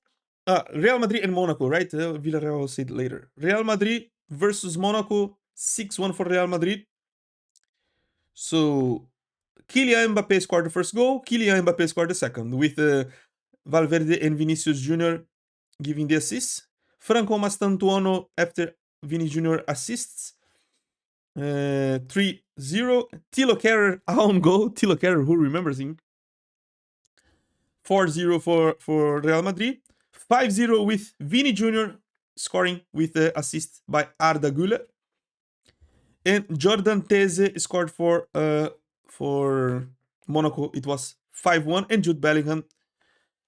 Real Madrid and Monaco, right? Villarreal will say it later. Real Madrid versus Monaco, 6-1 for Real Madrid. So Kylian Mbappe scored the first goal. Kylian Mbappe scored the second, with Valverde and Vinicius Jr. giving the assists. Franco Mastantuono after Vini Jr. assists. 3-0. Thilo Kehrer own goal. Thilo Kehrer, who remembers him? 4-0 for Real Madrid. 5-0 with Vini Jr. scoring with the assist by Arda Güler. And Jordan Teze scored for Monaco. It was 5-1, and Jude Bellingham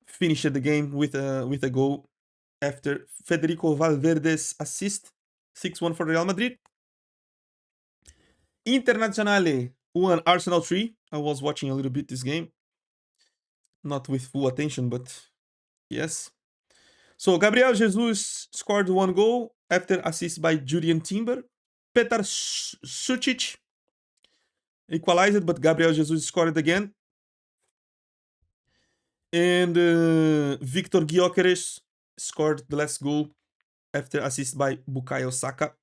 finished the game with a goal after Federico Valverde's assist. 6-1 for Real Madrid. Internazionale 1, Arsenal 3. I was watching a little bit this game. Not with full attention, but yes. So Gabriel Jesus scored one goal after assist by Julian Timber. Petar Sucic equalized, but Gabriel Jesus scored again. And Victor Gyökeres scored the last goal after assist by Bukayo Saka.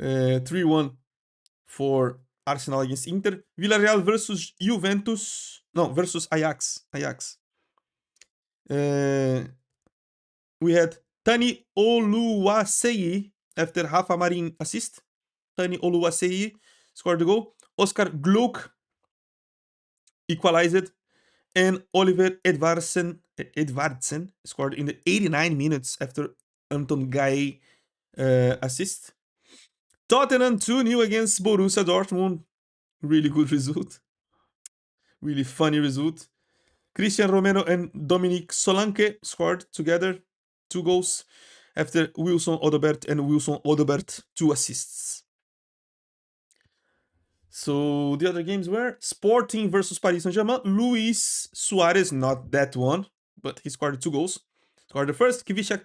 3-1 for Arsenal against Inter. Villarreal versus Juventus. No, versus Ajax. We had Tani Oluwaseyi after Rafa Marin assist. Tani Oluwaseyi scored the goal. Oscar Glouk equalized. And Oliver Edvardsen scored in the 89 minutes after Anton Gay assist. Tottenham 2-0 against Borussia Dortmund. Really good result. Really funny result. Christian Romero and Dominic Solanke scored together 2 goals after Wilson Odobert and Wilson Odobert 2 assists. So the other games were Sporting versus Paris Saint-Germain. Luis Suarez, not that one, but he scored 2 goals. Scored the first, Kvisha,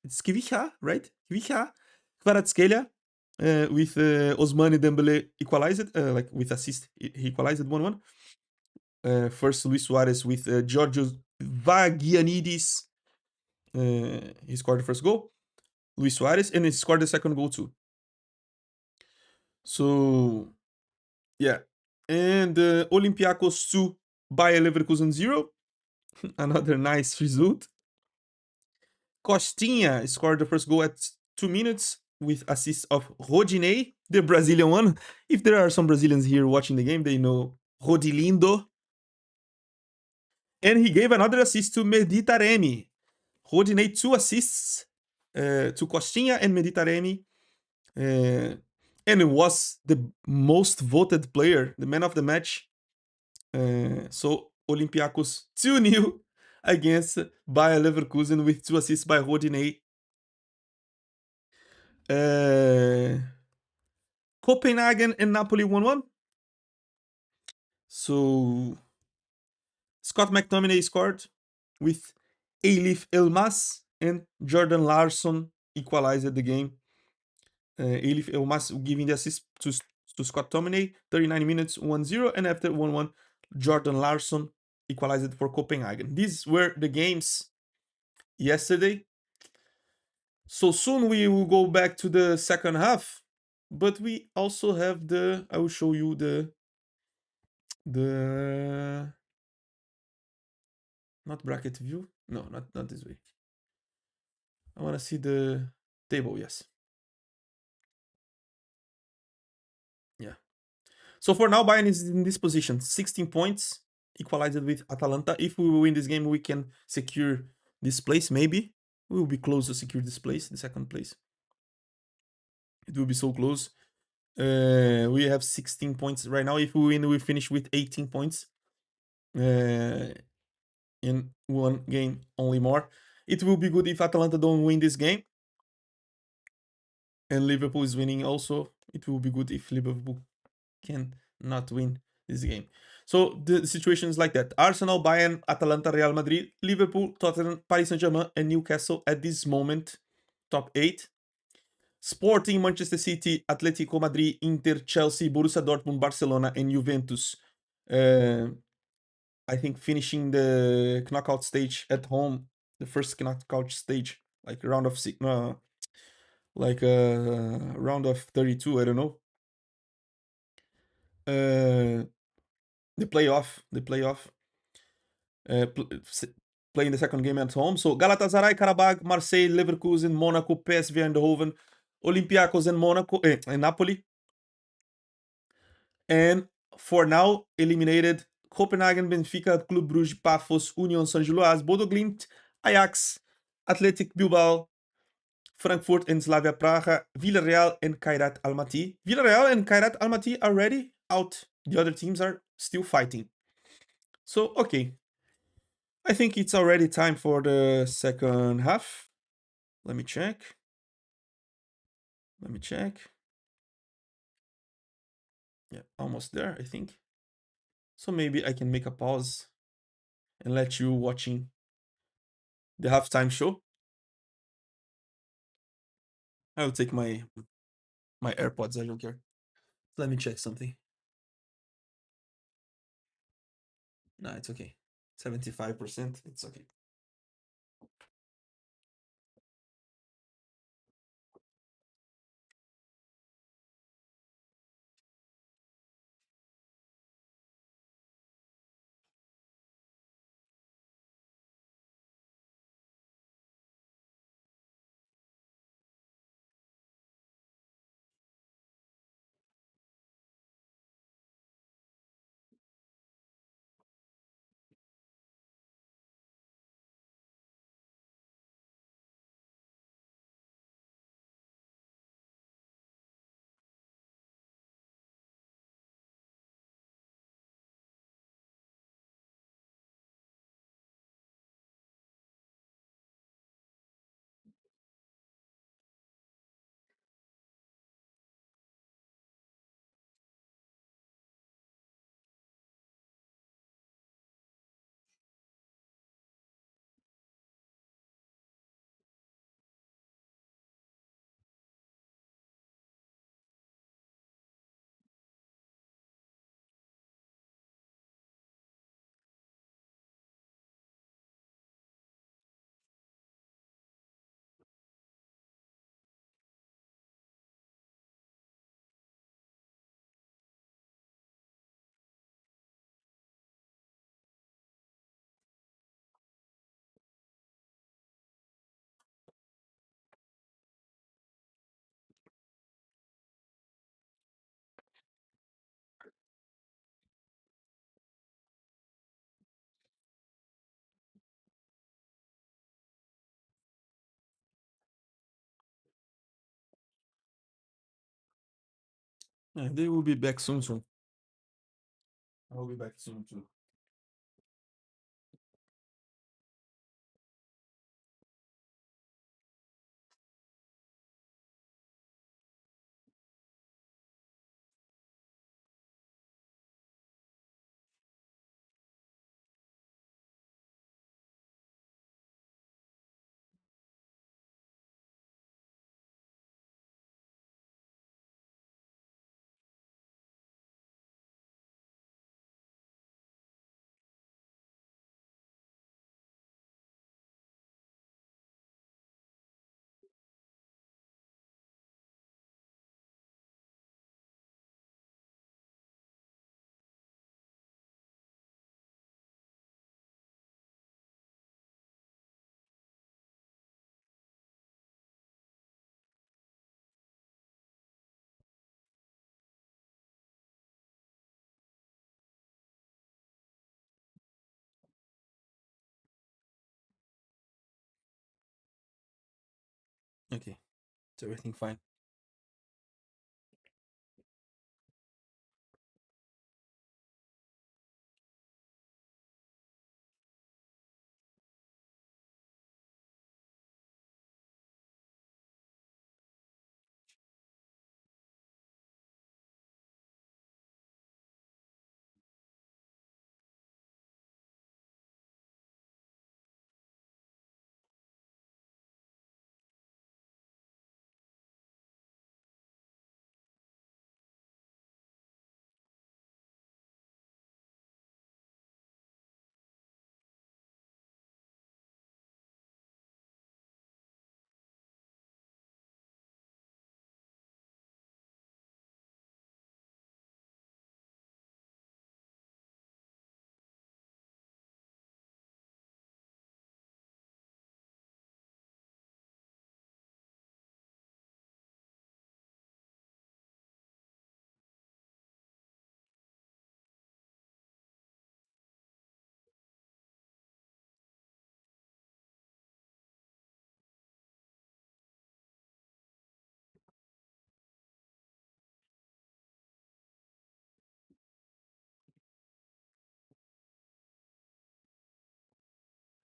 it's Kvisha, right? Kvisha Kvaratskhelia with Osmane Dembele equalized, like with assist, he equalized 1-1. First, Luis Suarez with Georgios Vagianidis. He scored the first goal. Luis Suarez, and he scored the second goal too. So, yeah. And Olympiacos 2, Bayer Leverkusen 0. Another nice result. Costinha scored the first goal at 2 minutes with assist of Rodinei, the Brazilian one. If there are some Brazilians here watching the game, they know Rodilindo. And he gave another assist to Meditaremi. Rodinei 2 assists to Costinha and Meditaremi. And it was the most voted player, the man of the match So Olympiacos 2-0 against Bayer Leverkusen with 2 assists by Rodinei. Copenhagen and Napoli 1-1. So Scott McTominay scored with Elif Elmas and Jordan Larson equalized the game. Elif Elmas giving the assist to Scott McTominay, 39 minutes, 1-0, and after 1-1, Jordan Larson equalized for Copenhagen. These were the games yesterday. So soon we will go back to the second half, but we also have I will show you the not bracket view. No, not this way. I want to see the table. Yes. Yeah. So for now, Bayern is in this position, 16 points, equalized with Atalanta. If we win this game, we can secure this place. Maybe we will be close to secure this place, the second place. It will be so close. We have 16 points right now. If we win, we finish with 18 points. In one game only more. It will be good if Atalanta don't win this game. And Liverpool is winning also. It will be good if Liverpool can not win this game. So the situation is like that. Arsenal, Bayern, Atalanta, Real Madrid, Liverpool, Tottenham, Paris Saint-Germain, and Newcastle at this moment, top 8. Sporting, Manchester City, Atletico Madrid, Inter, Chelsea, Borussia Dortmund, Barcelona, and Juventus. I think finishing the knockout stage at home, the first knockout stage, like round of six, round of 32. I don't know. The playoff. Uh, pl- Playing the second game at home. So Galatasaray, Karabakh, Marseille, Leverkusen, Monaco, PSV Eindhoven, Olympiacos and Monaco and Napoli. And for now, eliminated Copenhagen, Benfica, Club Brugge, Pafos, Union Saint-Gilloise, Bodo Glimt, Ajax, Athletic Bilbao, Frankfurt and Slavia Praha, Villarreal and Kairat Almaty. Villarreal and Kairat Almaty are already out. The other teams are still fighting. So, okay. I think it's already time for the second half. Let me check. Yeah, almost there, I think. So maybe I can make a pause and let you watching the halftime show. I will take my AirPods, I don't care. Let me check something. No, it's okay. 75%, it's okay. Yeah, they will be back soon. I'll be back soon too. Okay, is everything fine?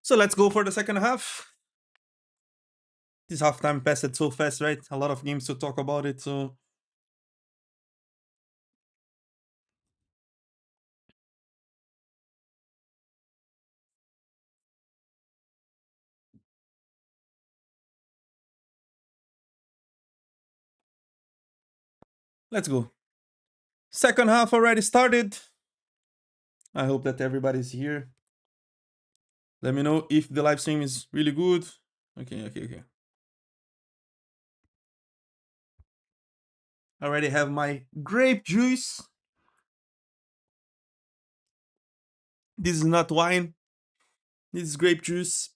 So let's go for the second half. This halftime passed so fast, right? A lot of games to talk about it. So let's go. Second half already started. I hope that everybody's here. Let me know if the live stream is really good. Okay. I already have my grape juice. This is not wine. This is grape juice.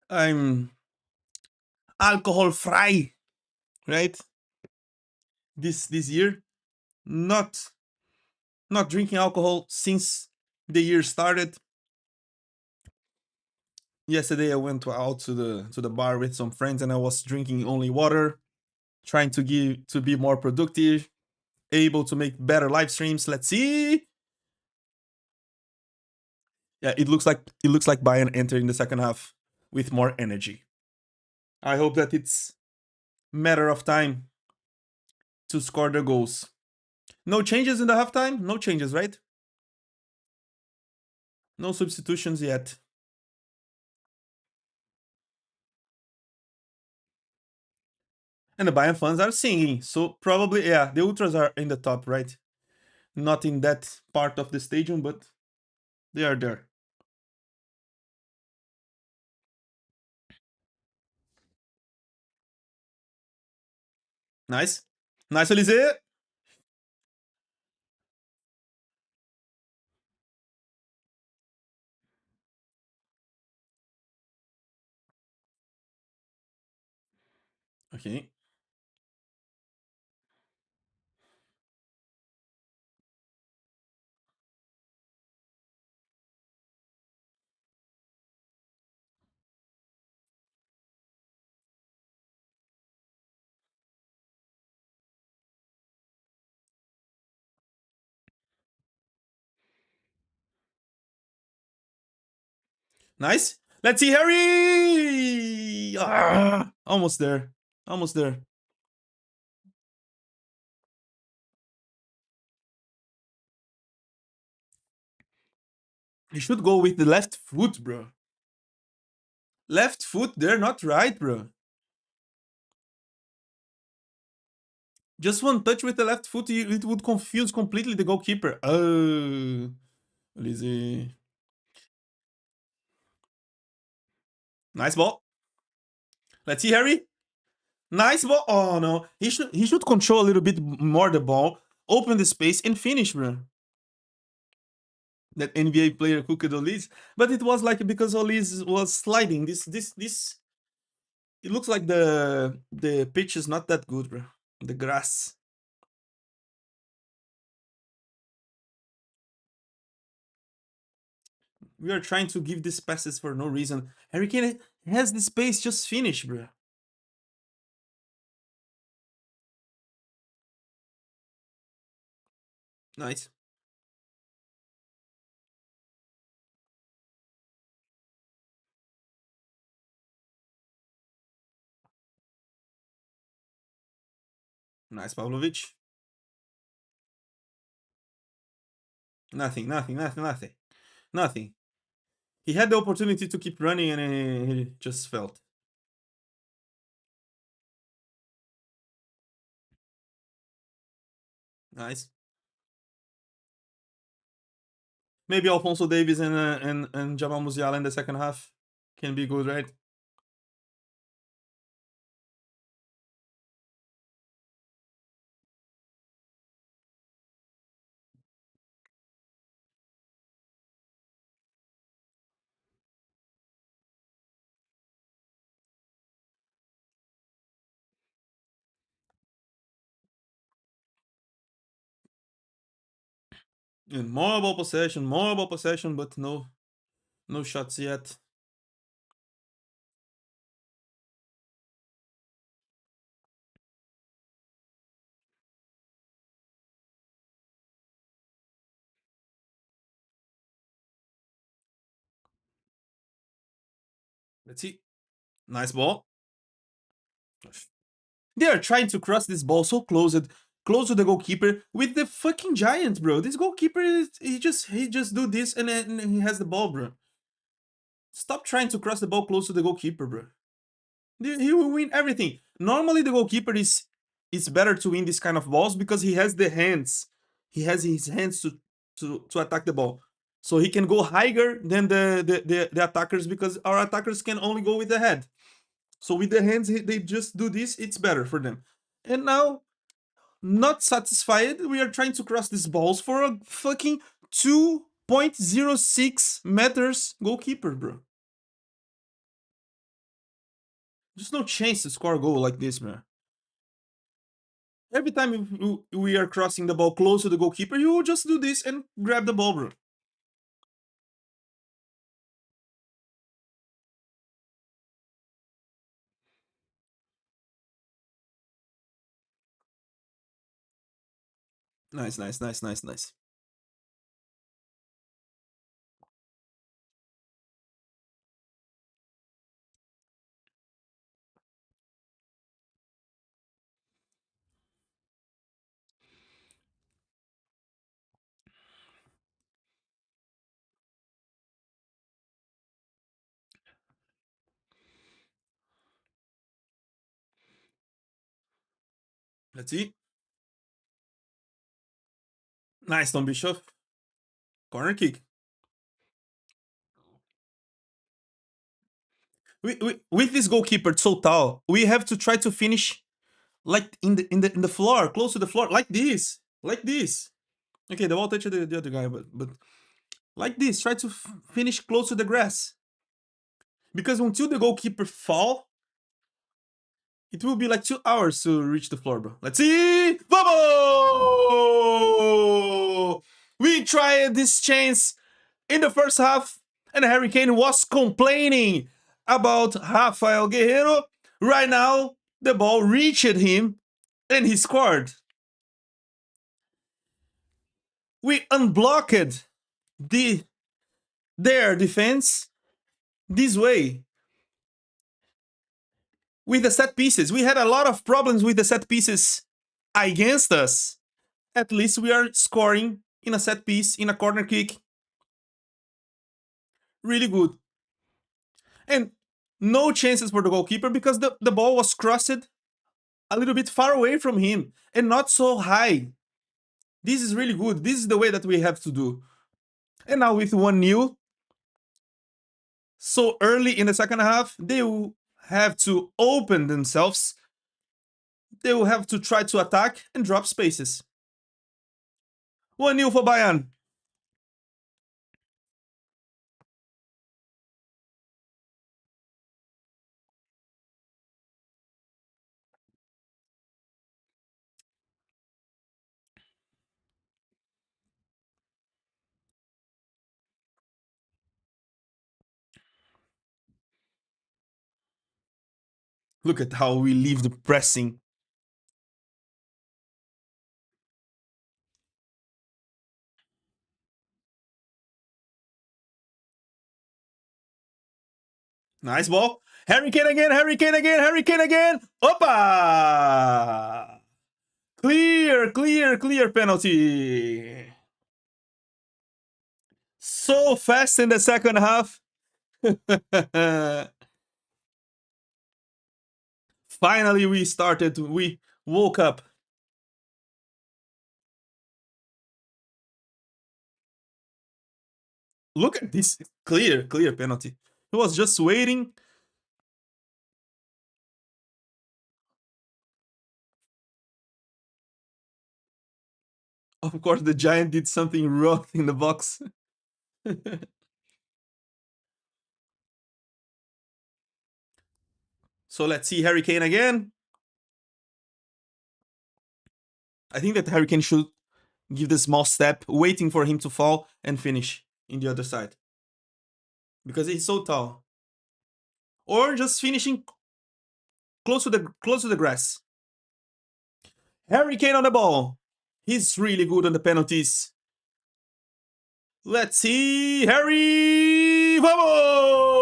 I'm alcohol free, right? This year, not not drinking alcohol since the year started. Yesterday I went out to the bar with some friends and I was drinking only water, trying to be more productive, able to make better live streams. Let's see. Yeah, it looks like Bayern entering the second half with more energy. I hope that it's matter of time to score the goals. No changes in the halftime? No changes, right? No substitutions yet. And the Bayern fans are singing. So probably, yeah, the ultras are in the top, right? Not in that part of the stadium, but they are there. Nice. Nice, Elise. Okay. Nice. Let's see Harry. Almost there. Almost there. He should go with the left foot, bro. Left foot there, not right, bro. Just one touch with the left foot, it would confuse completely the goalkeeper. Oh, Lizzie. Nice ball. Let's see, Harry. Nice ball. Oh no, he should control a little bit more the ball, open the space and finish, bro. That NBA player who could Olis, but it was like because Olis was sliding. This. It looks like the pitch is not that good, bro. The grass. We are trying to give these passes for no reason. Harry Kane has the space, just finish, bro. Nice. Nice, Pavlovic. Nothing, nothing, nothing, nothing. Nothing. He had the opportunity to keep running and he just felt. Nice. Maybe Alfonso Davies and Jamal Musiala in the second half can be good, right? And more ball possession, but no shots yet. Let's see. Nice ball. They are trying to cross this ball so close to the goalkeeper with the fucking giant, bro. This goalkeeper he just do this and he has the ball, bro. Stop trying to cross the ball close to the goalkeeper, bro. He will win everything. Normally the goalkeeper is better to win this kind of balls because he has the hands. He has his hands to attack the ball. So he can go higher than the attackers because our attackers can only go with the head. So with the hands, they just do this. It's better for them. And now, not satisfied, we are trying to cross these balls for a fucking 2.06 meters goalkeeper, bro. There's no chance to score a goal like this, man. Every time we are crossing the ball close to the goalkeeper, you will just do this and grab the ball, bro. Nice, nice, nice, nice, nice. Let's see. Nice, Tom Bishop. Corner kick. With this goalkeeper so tall, we have to try to finish like in the floor, close to the floor, like this. Okay, the ball touched the other guy, but like this, try to finish close to the grass. Because until the goalkeeper fall, it will be like 2 hours to reach the floor, bro. Let's see. Vamos! We tried this chance in the first half, and Harry Kane was complaining about Rafael Guerreiro. Right now, the ball reached him, and he scored. We unblocked the their defense, this way with the set pieces. We had a lot of problems with the set pieces against us. At least we are scoring in a set piece, in a corner kick. Really good. And no chances for the goalkeeper because the ball was crossed a little bit far away from him and not so high. This is really good. This is the way that we have to do. And now with 1-0, so early in the second half, they will have to open themselves. They will have to try to attack and drop spaces. 1-0 for Bayern. Look at how we leave the pressing. Nice ball. Harry Kane again, Harry Kane again, Harry Kane again. Opa! Clear, clear, clear penalty. So fast in the second half. Finally, we started. We woke up. Look at this clear, clear penalty. He was just waiting. Of course, the Giant did something wrong in the box. So let's see Harry Kane again. I think that Harry Kane should give the small step, waiting for him to fall and finish in the other side. Because he's so tall. Or just finishing close to the grass. Harry Kane on the ball. He's really good on the penalties. Let's see Harry. Vamos!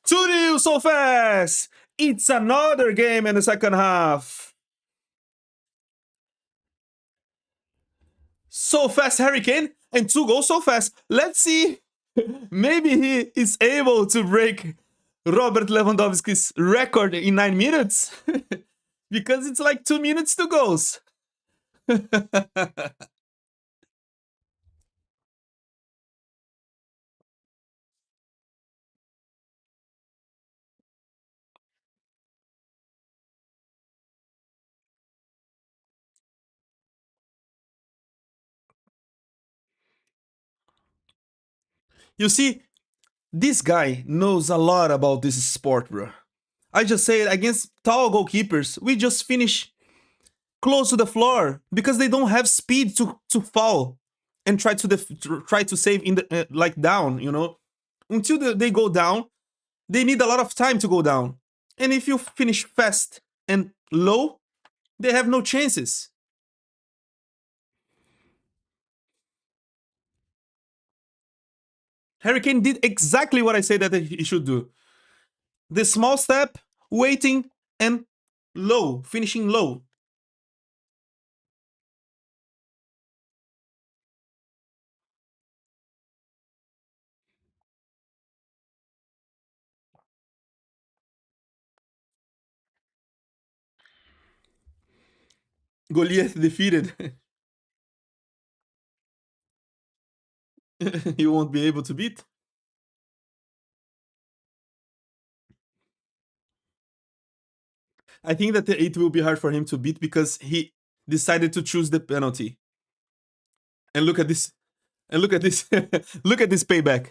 2-0 so fast. It's another game in the second half. So fast, Harry Kane, and 2 goals so fast. Let's see. Maybe he is able to break Robert Lewandowski's record in 9 minutes. Because it's like 2 minutes to goals. You see, this guy knows a lot about this sport, bro. I just say it against tall goalkeepers, we just finish close to the floor because they don't have speed to fall and try to save in the like down. Until they go down, they need a lot of time to go down. And if you finish fast and low, they have no chances. Harry Kane did exactly what I said that he should do. The small step, waiting, and low, finishing low. Goliath defeated. You won't be able to beat. I think that it will be hard for him to beat because he decided to choose the penalty. And look at this. And look at this. Look at this payback.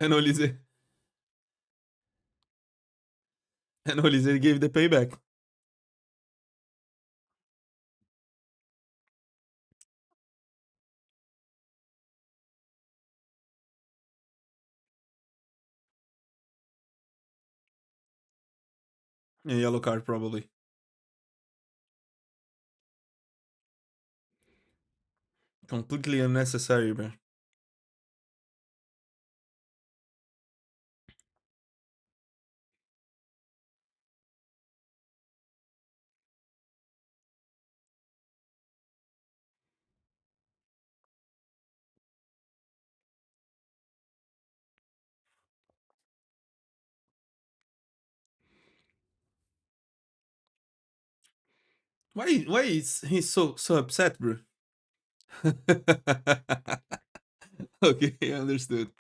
And Olise. And Olise gave the payback. A yellow card probably. Completely unnecessary, bro. Why is he so upset, bro? Okay, understood.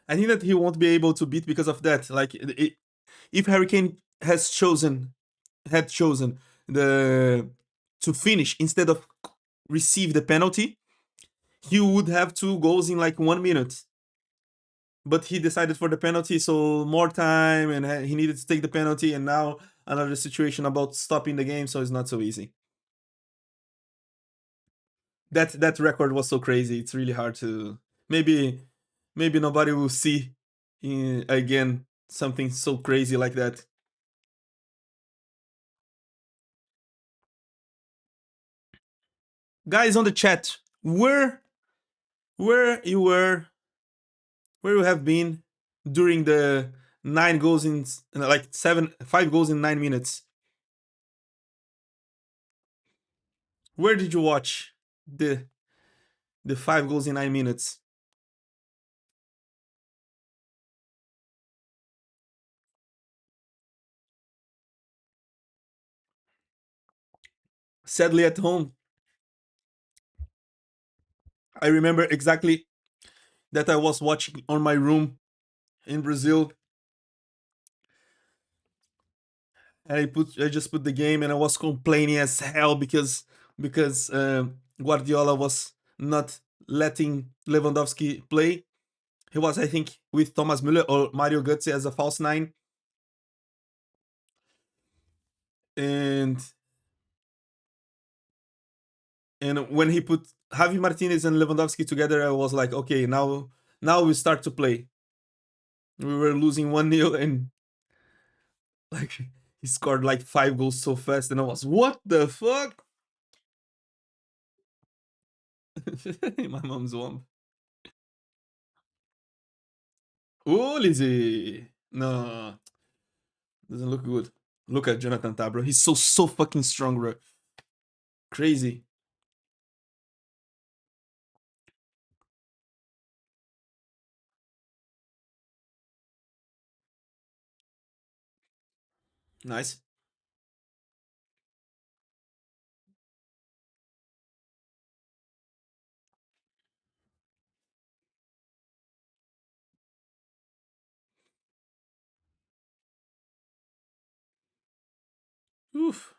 I think that he won't be able to beat because of that. Like, if Hurricane had chosen the to finish instead of receive the penalty, he would have 2 goals in like 1 minute. But he decided for the penalty, so more time, and he needed to take the penalty. And now another situation about stopping the game, so it's not so easy. That record was so crazy. It's really hard to maybe maybe nobody will see again something so crazy like that. Guys on the chat, where you were, where you have been during the 9 goals in like 5 goals in 9 minutes. Where did you watch the 5 goals in 9 minutes? Sadly, at home. I remember exactly that I was watching on my room in Brazil, and I just put the game, and I was complaining as hell because Guardiola was not letting Lewandowski play. He was, I think, with Thomas Müller or Mario Götze as a false nine, and when he put Javi Martinez and Lewandowski together, I was like, okay, now we start to play. We were losing 1-0, and like he scored like 5 goals so fast, and I was, what the fuck? My mom's womb. Oh, Lizzie. No, doesn't look good. Look at Jonathan Tah, bro. He's so fucking strong, bro. Crazy. Nice. Oof.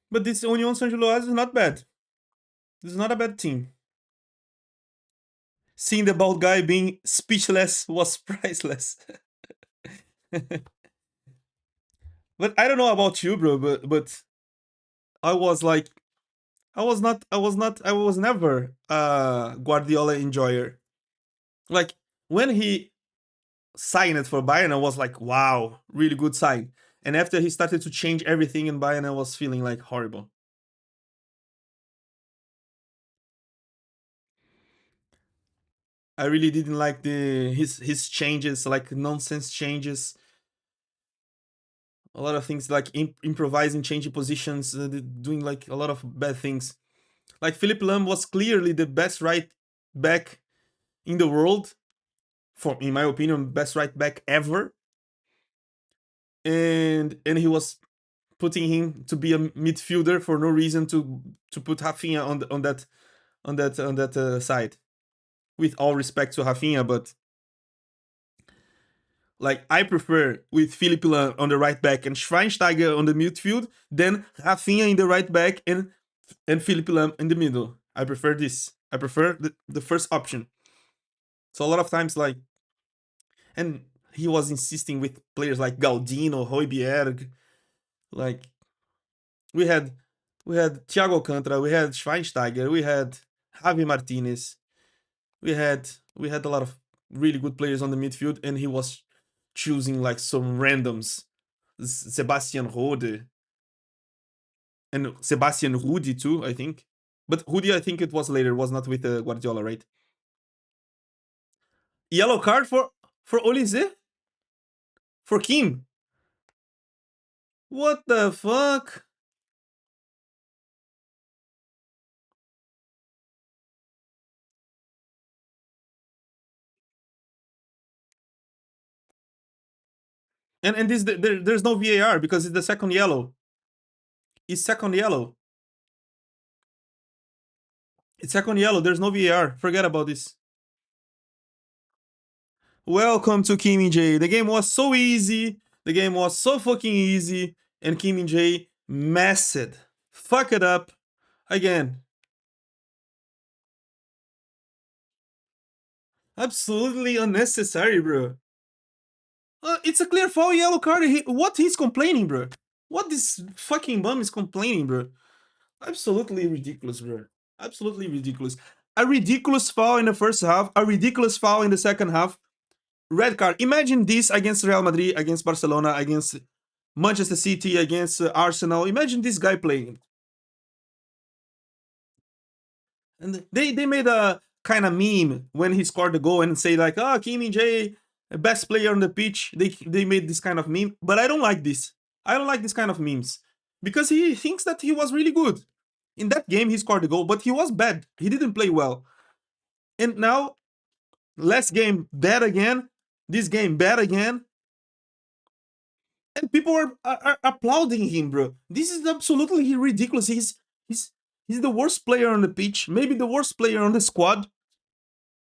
But this Union Saint-Gilloise is not bad. This is not a bad team. Seeing the bald guy being speechless was priceless. But I don't know about you, bro. But I was like, I was never a Guardiola enjoyer. Like when he signed it for Bayern, I was like, wow, really good sign. And after he started to change everything in Bayern, I was feeling like horrible. I really didn't like the his changes, like nonsense changes. A lot of things like improvising, changing positions, doing like a lot of bad things. Like Philip Lam was clearly the best right back in the world, for in my opinion, best right back ever. And he was putting him to be a midfielder for no reason to put Rafinha on that side. With all respect to Rafinha, but like I prefer with Philipp Lahm on the right back and Schweinsteiger on the midfield than Rafinha in the right back and Philipp Lahm in the middle. I prefer this. I prefer the first option. So a lot of times, like, and he was insisting with players like Galdino, Hoiberg. Like we had we had Thiago Alcantara, we had Schweinsteiger, we had Javi Martinez. We had we had a lot of really good players on the midfield, and he was choosing like some randoms. Sebastian Rode and Sebastian Rudi too, I think. But Rudi, I think it was later, was not with Guardiola, right? Yellow card for Olise? For Kim? What the fuck? And this there's no VAR because it's the second yellow. It's second yellow. It's second yellow. There's no VAR. Forget about this. Welcome to Kim and J. The game was so easy. The game was so fucking easy. And Kim and J messed it. Fuck it up. Again. Absolutely unnecessary, bro. It's a clear foul yellow card. What he's complaining, bro? What this fucking bum is complaining, bro? Absolutely ridiculous, bro. Absolutely ridiculous. A ridiculous foul in the first half, a ridiculous foul in the second half. Red card. Imagine this against Real Madrid, against Barcelona, against Manchester City, against Arsenal. Imagine this guy playing. And they made a kind of meme when he scored the goal and say like, "Oh, Kim J, best player on the pitch." They made this kind of meme, but I don't like this. I don't like this kind of memes because he thinks that he was really good. In that game, he scored the goal, but he was bad. He didn't play well. And now, last game, bad again. This game, bad again. And people are applauding him, bro. This is absolutely ridiculous. He's he's the worst player on the pitch, maybe the worst player on the squad.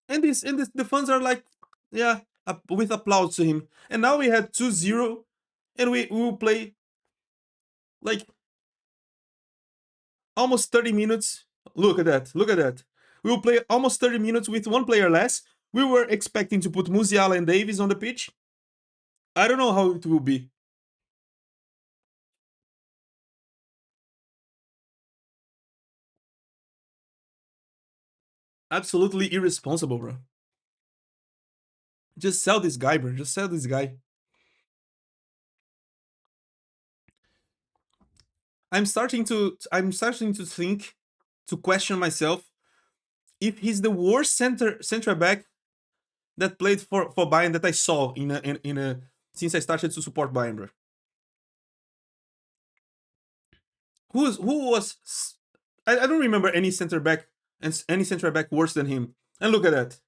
And the fans are like, yeah, with applause to him. And now we had 2-0, and we will play like almost 30 minutes. Look at that. Look at that. We will play almost 30 minutes with one player less. We were expecting to put Musiala and Davies on the pitch. I don't know how it will be. Absolutely irresponsible, bro. Just sell this guy, bro. Just sell this guy. I'm starting to think, to question myself if he's the worst center back that played for Bayern that I saw in a since I started to support Bayern, bro. Who was I don't remember any center back and any center back worse than him. And look at that.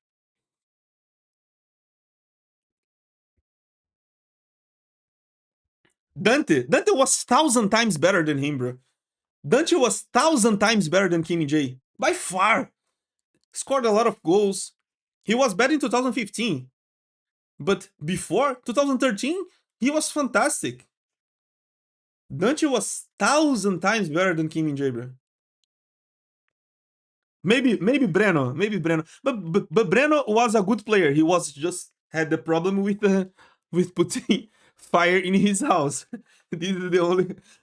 Dante was thousand times better than him, bro. Dante was thousand times better than Kimi J by far. Scored a lot of goals. He was bad in 2015, but before 2013, he was fantastic. Dante was thousand times better than Kim Min-jae, bro. Maybe Breno, but Breno was a good player. He was just had the problem with putting fire in his house. This is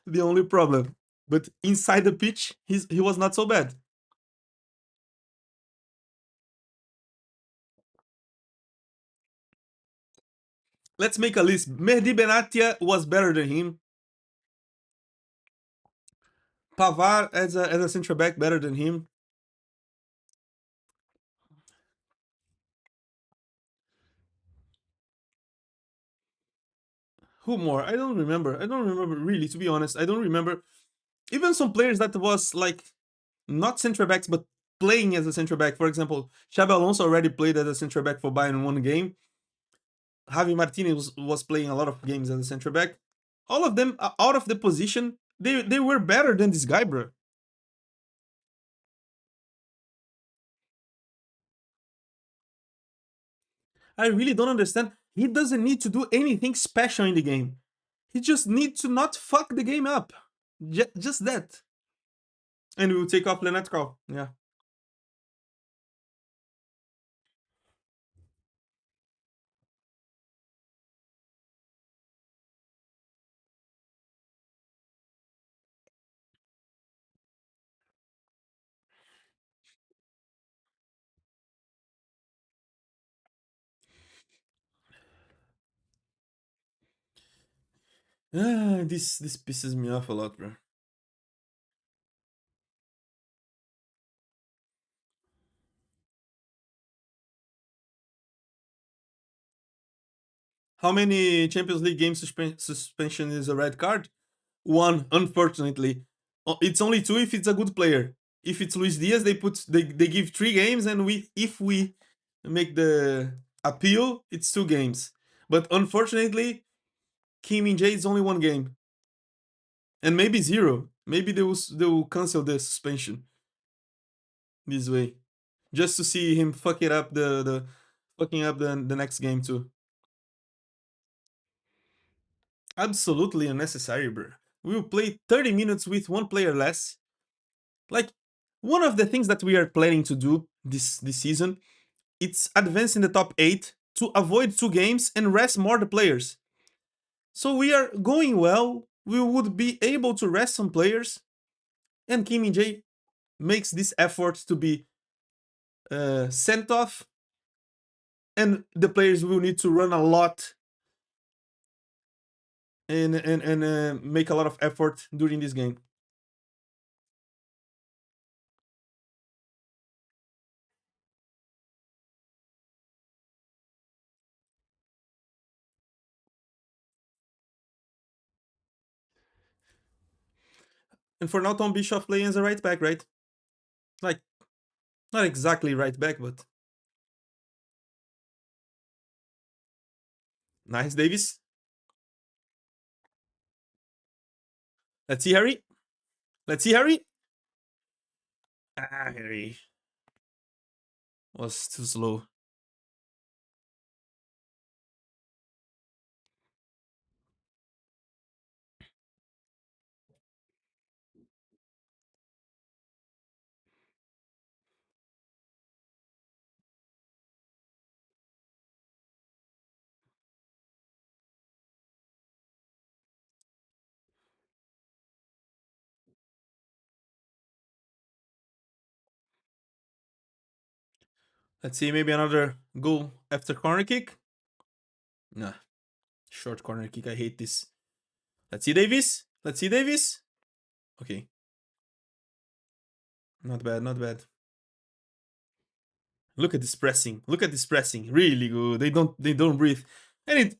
the only problem. But inside the pitch, he was not so bad. Let's make a list. Mehdi Benatia was better than him. Pavar as a central back better than him. Who more? I don't remember. I don't remember really, to be honest. I don't remember. Even some players that was like not central backs, but playing as a central back. For example, Xabi Alonso already played as a central back for Bayern in one game. Javi Martinez was playing a lot of games as a central back. All of them are out of the position. They were better than this guy, bro. I really don't understand. He doesn't need to do anything special in the game. He just needs to not fuck the game up. Just that. And we will take off Leonard Carl. Yeah. This pisses me off a lot, bro. How many Champions League game suspension is a red card? One, unfortunately. It's only two if it's a good player. If it's Luis Diaz, they give 3 games, and if we make the appeal, it's 2 games. But unfortunately, Kim Min Jae is only 1 game, and maybe zero. Maybe they will cancel the suspension this way, just to see him fuck it up the fucking up the next game too. Absolutely unnecessary, bro. We will play 30 minutes with one player less. Like, one of the things that we are planning to do this season, it's advance in the top 8 to avoid 2 games and rest more the players. So we are going well. We would be able to rest some players, and Kim Min Jae makes this effort to be sent off, and the players will need to run a lot and make a lot of effort during this game. And for now, Tom Bischoff playing as a right back, right? Like, not exactly right back, but nice, Davis. Let's see, Harry. Let's see, Harry. Ah, Harry was too slow. Let's see, maybe another goal after corner kick. Nah, short corner kick. I hate this. Let's see, Davis. Let's see, Davis. Okay, not bad, not bad. Look at this pressing. Look at this pressing. Really good. They don't breathe, and it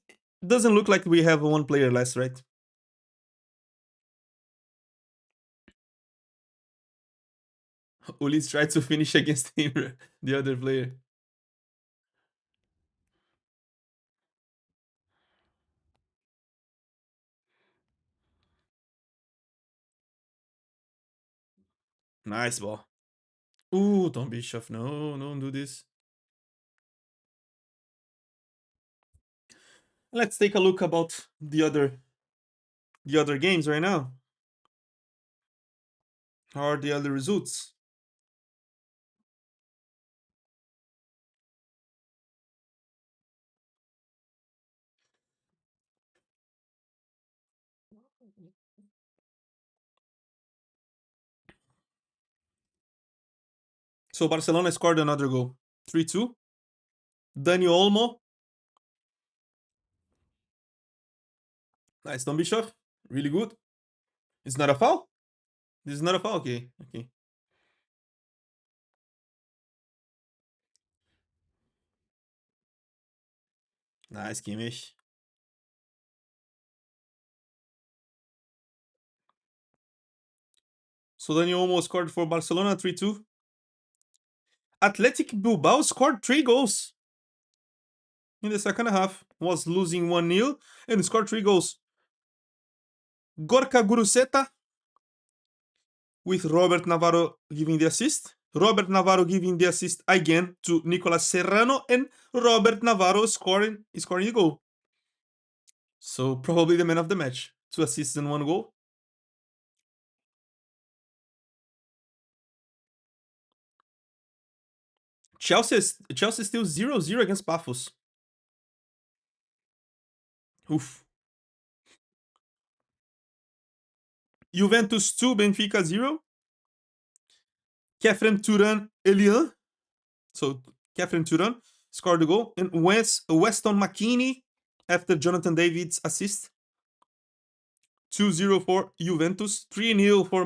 doesn't look like we have one player less, right? Ulis tried to finish against him, the other player. Nice ball. Ooh, Tom Bischoff. No, don't do this. Let's take a look about the other games right now. How are the other results? So Barcelona scored another goal. 3-2. Dani Olmo. Nice. Tom Bischoff. Really good. It's not a foul? This is not a foul? Okay. Okay. Nice, Kimmich. So Dani Olmo scored for Barcelona 3-2. Athletic Bilbao scored 3 goals in the second half. Was losing 1-0 and scored 3 goals. Gorka Guruseta with Robert Navarro giving the assist. Robert Navarro giving the assist again to Nicolas Serrano, and Robert Navarro scoring the goal. So probably the man of the match. 2 assists and 1 goal. Chelsea still 0-0 against Paphos. Oof. Juventus 2, Benfica 0. Kefren Turan Elian. So Kefren Turan scored the goal. And Weston McKinney after Jonathan David's assist. 2-0 for Juventus, 3-0 for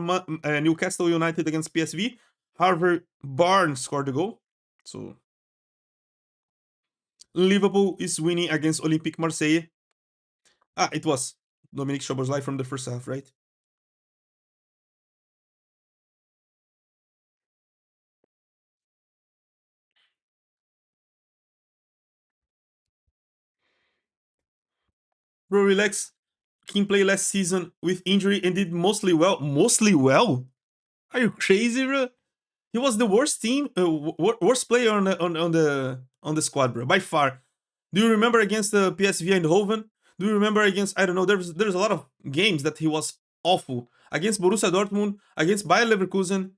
Newcastle United against PSV. Harvey Barnes scored the goal. So Liverpool is winning against Olympique Marseille. It was Dominic Szoboszlai from the first half, right? Bro, relax. King played last season with injury and did mostly well. Mostly well? Are you crazy, bro? He was the worst worst player on the squad, bro, by far. Do you remember against the PSV Eindhoven? Do you remember against, I don't know? There's a lot of games that he was awful against Borussia Dortmund, against Bayer Leverkusen.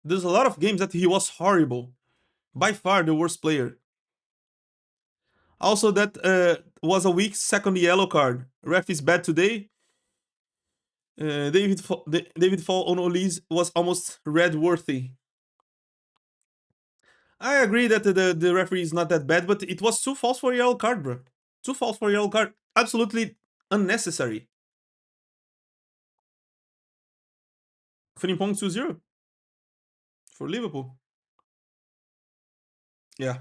There's a lot of games that he was horrible. By far the worst player. Also, that was a weak second yellow card. Ref is bad today. David Fall on Olis was almost red worthy. I agree that the referee is not that bad, but it was two falls for a yellow card, bro. Two falls for a yellow card. Absolutely unnecessary. Frimpong 2-0 for Liverpool. Yeah.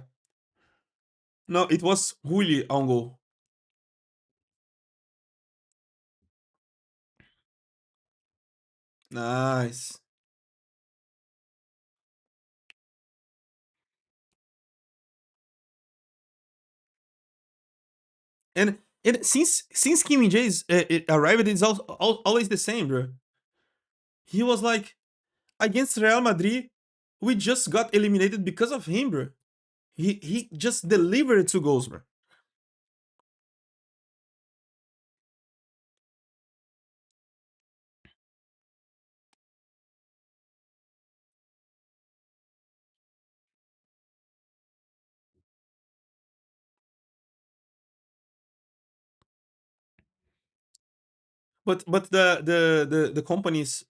No, it was Rulli on goal. Nice. And since Kim Min Jae arrived, it's always the same, bro. He was like, against Real Madrid, we just got eliminated because of him, bro. He just delivered two goals, bro. But the company's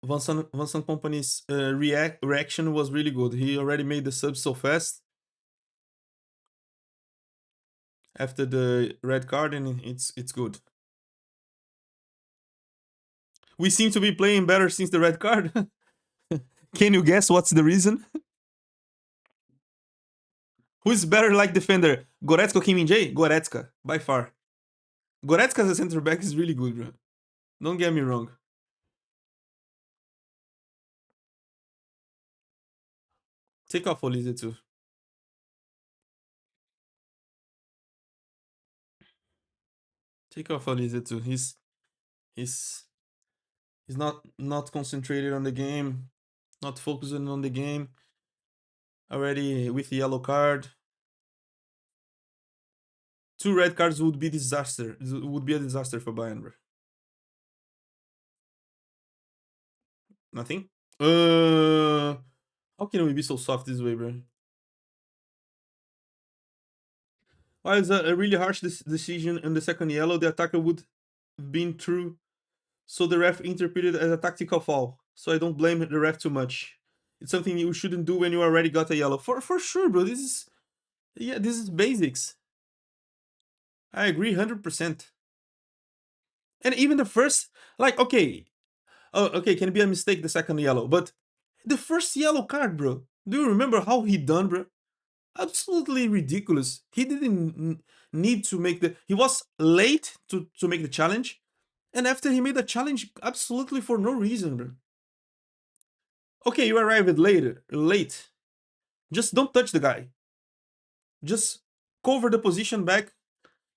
Vincent company's reaction was really good. He already made the sub so fast after the red card, and it's good. We seem to be playing better since the red card. Can you guess what's the reason? Who's better like defender? Goretzka or Kim Min Jae? Goretzka, by far. Goretzka as a center back is really good, bro. Don't get me wrong. Take off Olise too. Take off Olise too. He's he's not concentrated on the game, not focusing on the game. Already with the yellow card. Two red cards would be disaster. Would be a disaster for Bayern, bro. Nothing. How can we be so soft this way, bro? Well, it's a really harsh decision in the second yellow. The attacker would have been through, so the ref interpreted as a tactical foul. So I don't blame the ref too much. It's something you shouldn't do when you already got a yellow. For sure, bro. This is basics. I agree 100%. And even the first, like, okay, oh, okay, can be a mistake the second yellow, but the first yellow card, bro. Do you remember how he done, bro? Absolutely ridiculous. He didn't need to make the. He was late to make the challenge, and after he made the challenge, absolutely for no reason, bro. Okay, you arrived late. Just don't touch the guy. Just cover the position back.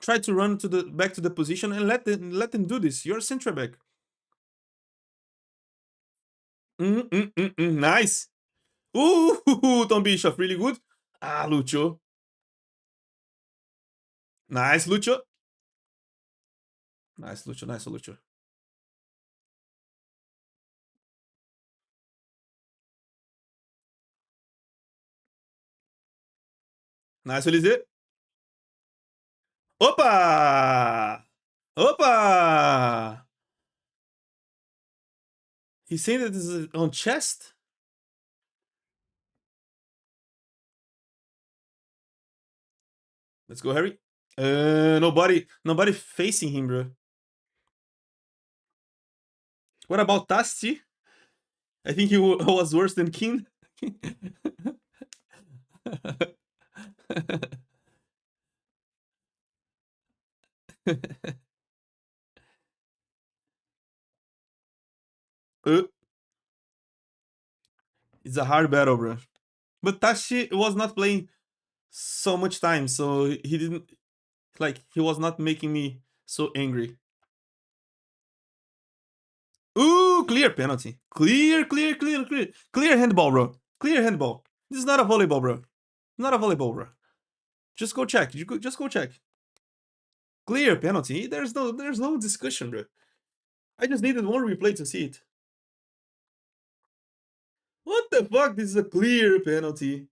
Try to run to the back to the position and let them do this. You're a central back. Nice. Ooh, Tom Bishop, really good. Lucho. Nice, Lucho. Nice, Lucho. Nice, Lucho. Nice, Elise. Opa! Opa! He's saying that this is on chest? Let's go, Harry. Nobody facing him, bro. What about Tasti? I think he was worse than King. Uh, it's a hard battle, bro. But Tashi was not playing so much time, so he didn't like he was not making me so angry. Ooh, clear penalty. Clear, clear, clear, clear. Clear handball, bro. Clear handball. This is not a volleyball, bro. Not a volleyball, bro. Just go check. Just go check. Clear penalty. There's no discussion, bro. I just needed one replay to see it. What the fuck? This is a clear penalty.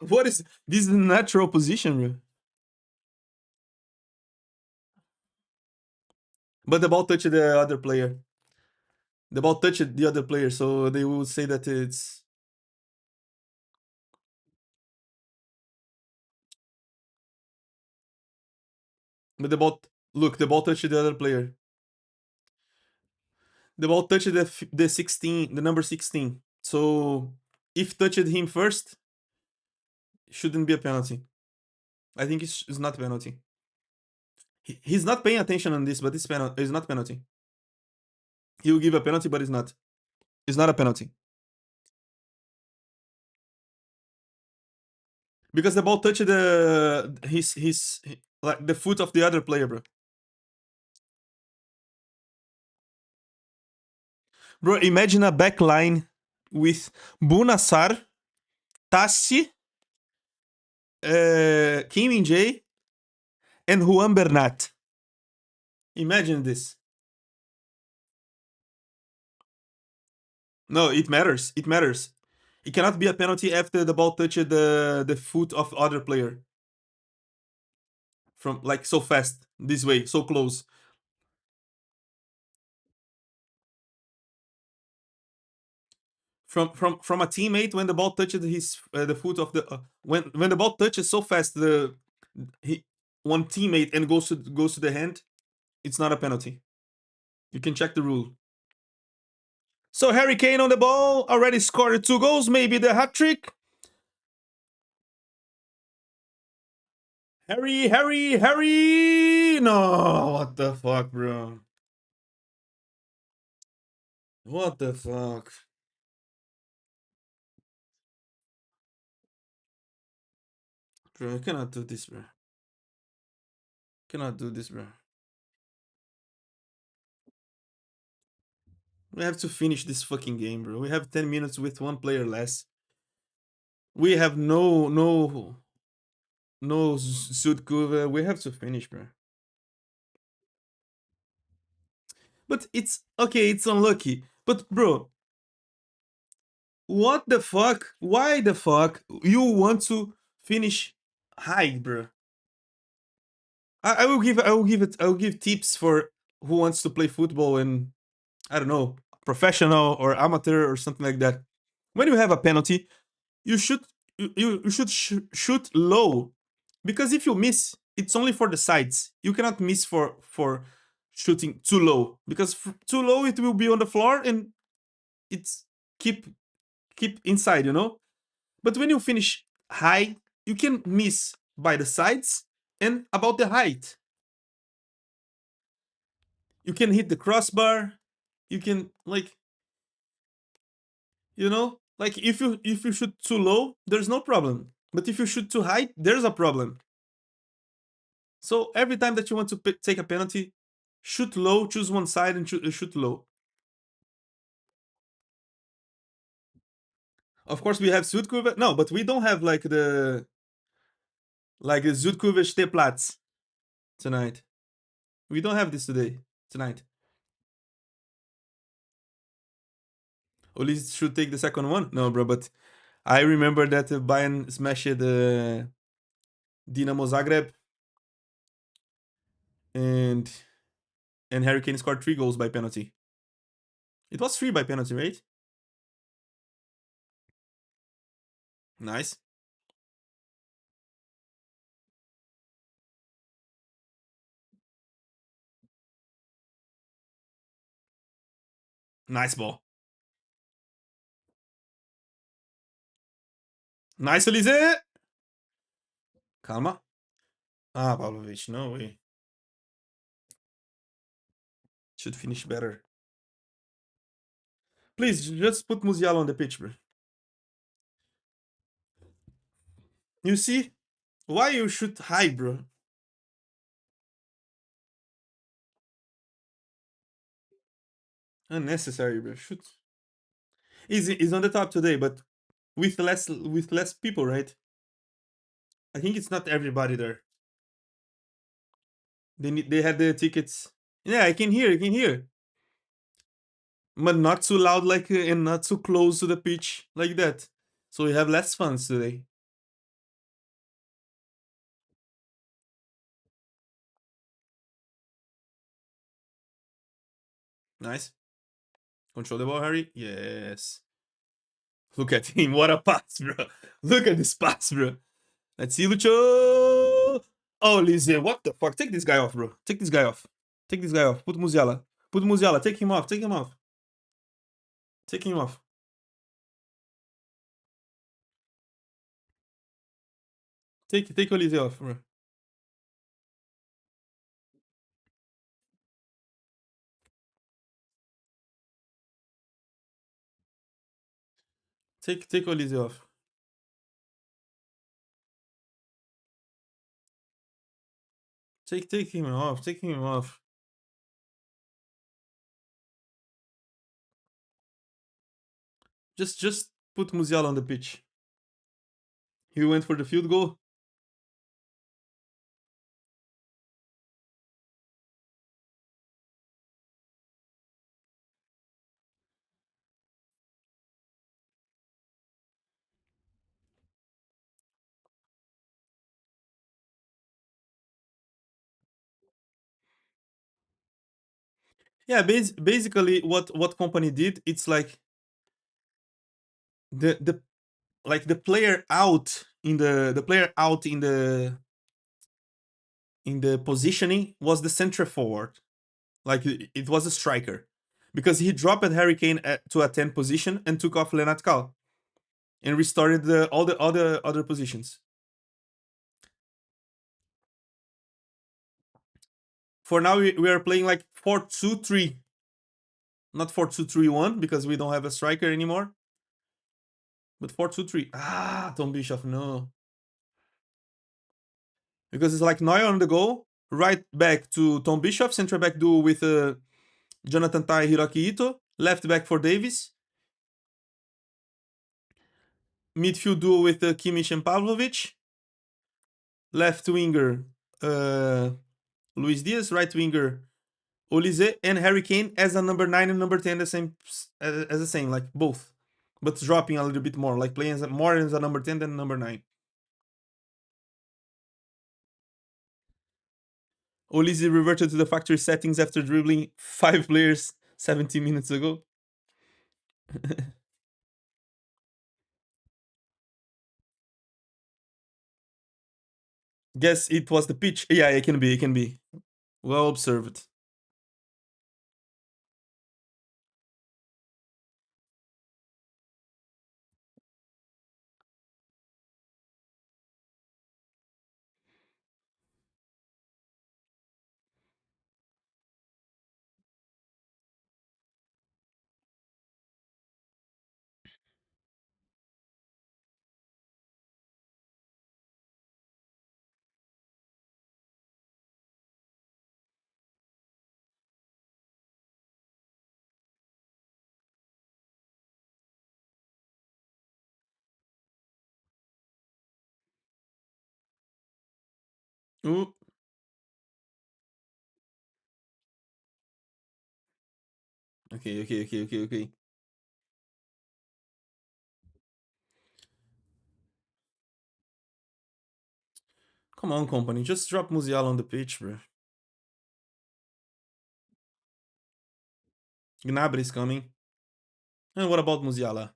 What is this? Is a natural position, bro. But the ball touched the other player. The ball touched the other player, so they will say that it's. But the ball, look, the ball touched the other player. The ball touched the 16, the number 16. So if touched him first, shouldn't be a penalty. I think it's not a penalty. He's not paying attention on this, but it's penalty. It's not penalty. He will give a penalty, but it's not. It's not a penalty because the ball touched the his like the foot of the other player, bro. Bro, imagine a back line with Bunassar, Tassi, Kim Min Jae, and Juan Bernat. Imagine this. No, it matters. It matters. It cannot be a penalty after the ball touched the foot of other player from like so fast this way, so close. From a teammate when the ball touched his the foot of the when the ball touches so fast the he, one teammate and goes to the hand, it's not a penalty. You can check the rule. So Harry Kane on the ball already scored 2 goals, maybe the hat trick. Harry, Harry, Harry! No, what the fuck, bro? What the fuck? Bro, I cannot do this, bro. Cannot do this, bro. We have to finish this fucking game, bro. We have 10 minutes with one player less. We have no suit cover. We have to finish, bro. But it's okay, it's unlucky. But bro, what the fuck? Why the fuck you want to finish high, bro? I will give tips for who wants to play football and I don't know, professional or amateur or something like that. When you have a penalty, you should you should shoot low because if you miss, it's only for the sides. You cannot miss for shooting too low because too low it will be on the floor and it's keep keep inside, you know. But when you finish high, you can miss by the sides and about the height. You can hit the crossbar. You can like like if you shoot too low, there's no problem. But if you shoot too high, there's a problem. So every time that you want to take a penalty, shoot low, choose one side and shoot low. Of course, we have Südkurve. No, but we don't have like the Südkurve Stehplatz tonight. We don't have this tonight. Ulis should take the second one. No, bro, but I remember that Bayern smashed Dinamo Zagreb and Harry Kane scored 3 goals by penalty. It was 3 by penalty, right? Nice. Nice ball. Nice, Elise. Calma. Ah, Pavlovich, no way. Should finish better. Please, just put Musiala on the pitch, bro. You see? Why you shoot high, bro? Unnecessary, bro. Shoot. He's on the top today, but with less people, right? I think it's not everybody there. They had the tickets. Yeah, I can hear, I can hear. But not too loud like and not too close to the pitch like that. So we have less fans today. Nice. Control the ball, Harry. Yes. Look at him. What a pass, bro. Look at this pass, bro. Let's see, Lucho. Oh, Lizzie. What the fuck? Take this guy off, bro. Take this guy off. Take this guy off. Put Musiala. Put Musiala. Take him off. Take him off. Take him off. Take Olise off, bro. Take Olise off. Take him off. Take him off. Just put Musiala on the pitch. He went for the field goal. Yeah, basically what company did, it's like the like the player out in the positioning was the center forward. Like it was a striker. Because he dropped Hurricane to a 10 position and took off Lenat Kal and restarted all the other positions. For now, we are playing like 4-2-3, not 4-2-3-1 because we don't have a striker anymore. But 4-2-3. Ah, Tom Bischoff, no. Because it's like Neuer on the goal, right back to Tom Bischoff, center back duo with Jonathan Tai, Hiroki Ito, left back for Davis, midfield duo with Kimmich and Pavlovic, left winger uh, Luis Diaz, right winger Olise, and Harry Kane as a number 9 and number 10, the same as the same, like both, but dropping a little bit more, like playing more as a number 10 than number 9. Olise reverted to the factory settings after dribbling 5 players 70 minutes ago. Guess it was the pitch. Yeah, it can be. It can be. Well observed. Ooh. Okay, okay, okay, okay, okay. Come on, company. Just drop Musiala on the pitch, bro. Gnabry is coming. And what about Musiala?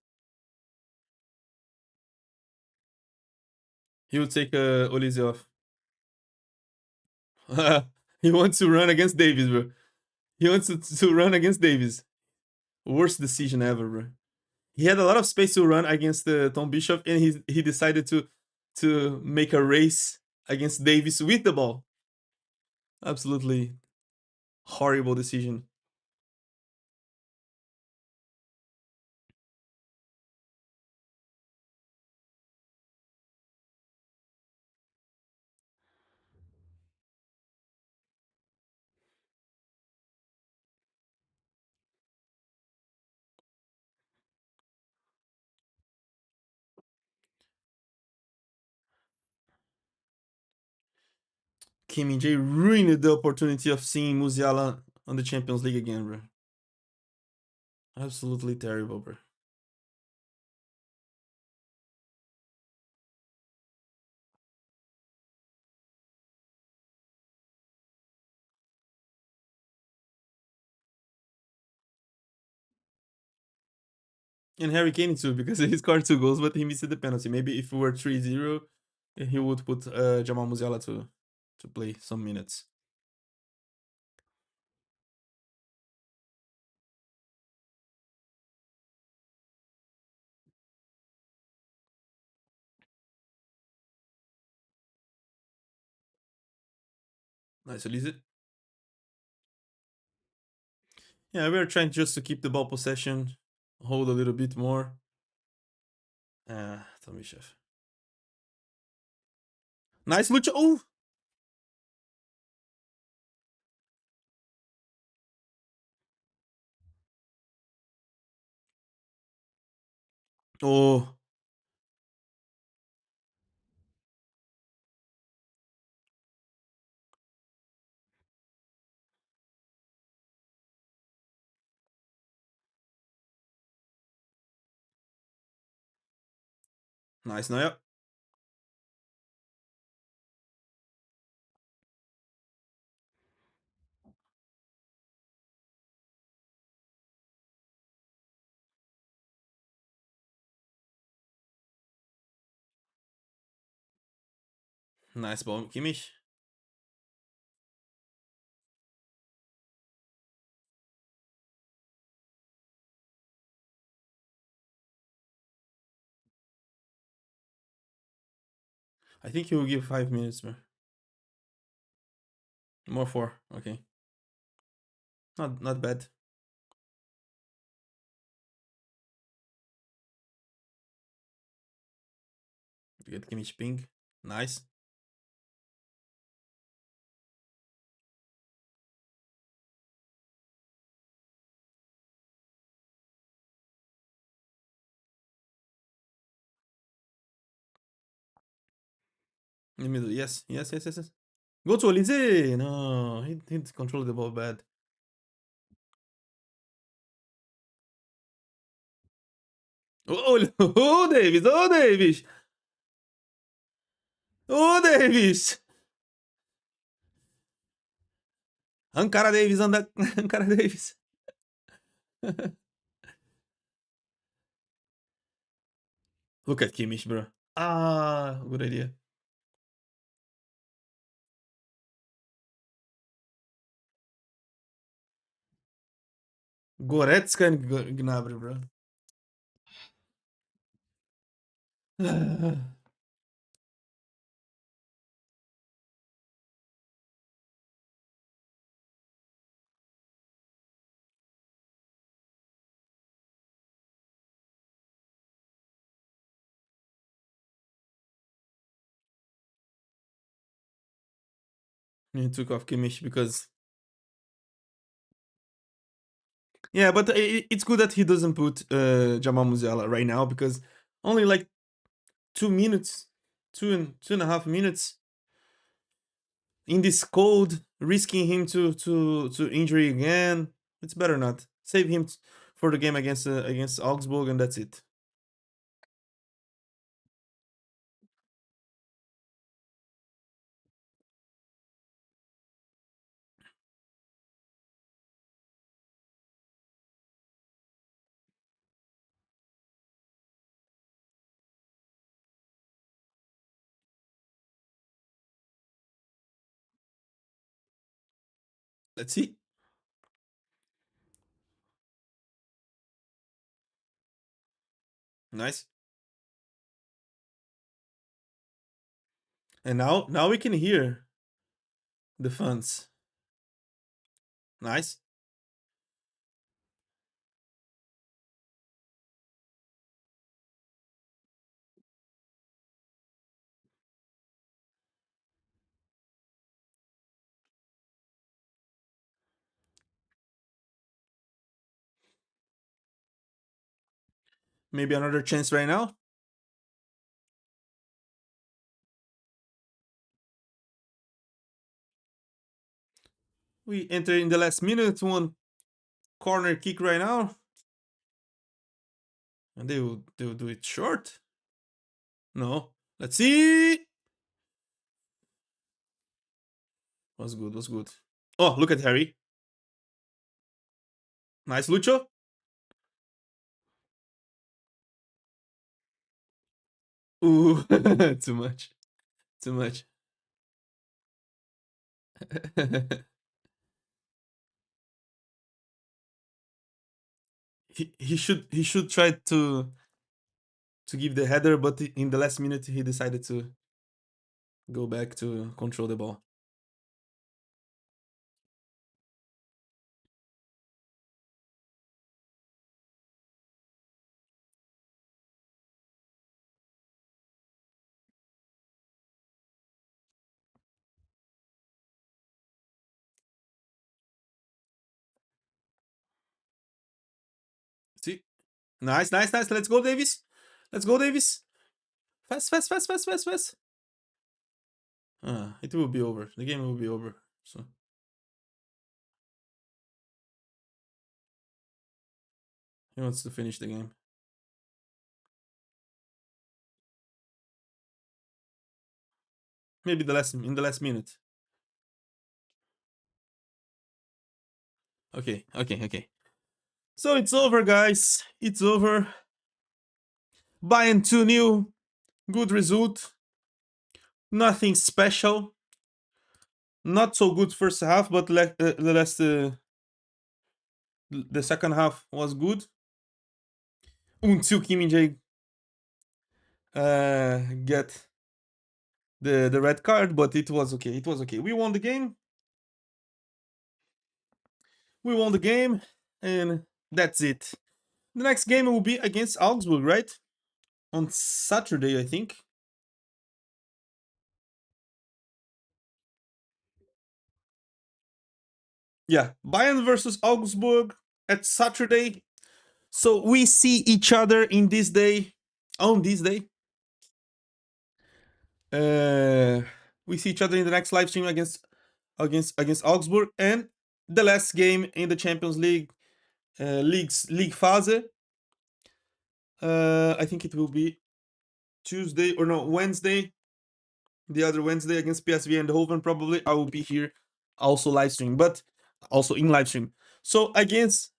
He will take Olise off. He wants to run against Davis, bro. He wants to run against Davis. Worst decision ever, bro. He had a lot of space to run against Tom Bishop, and he decided to make a race against Davis with the ball. Absolutely horrible decision. Kim Min Jae ruined the opportunity of seeing Musiala on the Champions League again, bro. Absolutely terrible, bro. And Harry Kane too, because he scored 2 goals, but he missed the penalty. Maybe if we were 3-0, he would put Jamal Musiala to play some minutes. Nice, Elise. Yeah, we are trying just to keep the ball possession, hold a little bit more. Tommy Chef. Nice, Lucha. Oh, oh, nice, Naya. Nice ball, Kimmich. I think he will give 5 minutes, bro. More 4. Okay, not bad. Get Kimmich ping. Nice. In the middle. Yes, yes, yes, yes, yes. Go to Olise. No, he controlled the ball bad. Oh, oh, Davis. Oh, Davis. Oh, Davis. Ankara Davis, anda. Ankara Davis. Look at Kimmich, bro. Ah, good idea. Goretzka and Gnabry, bro. He took off Kimmich because yeah, but it's good that he doesn't put Jamal Musiala right now because only like 2 minutes, 2.5 minutes in this cold, risking him to injury again. It's better not save him for the game against Augsburg, and that's it. Let's see. Nice. And now we can hear the fans. Nice. Maybe another chance right now. We enter in the last minute. One corner kick right now. And they will do it short. No. Let's see. Was good. Was good. Oh, look at Harry. Nice, Lucho. Ooh, too much. Too much. he should try to give the header, but in the last minute he decided to go back to control the ball. See, nice, nice, nice. Let's go, Davis. Let's go, Davis. Fast, fast, fast, fast, fast, fast. It will be over. The game will be over. So he wants to finish the game. Maybe the last minute. Okay, okay, okay. So it's over, guys. It's over. Bayern 2-0. Good result. Nothing special. Not so good first half, but the second half was good. Until Kim Min-jae get the red card, but it was okay. It was okay. We won the game. We won the game, and that's it. The next game will be against Augsburg, right? On Saturday, I think. Yeah, Bayern versus Augsburg at Saturday. So we see each other in this day. On this day, uh, we see each other in the next live stream against Augsburg, and the last game in the Champions League league phase. I think it will be Tuesday or no Wednesday. The other Wednesday against PSV and Eindhoven. Probably I will be here also live stream, but also in live stream. So against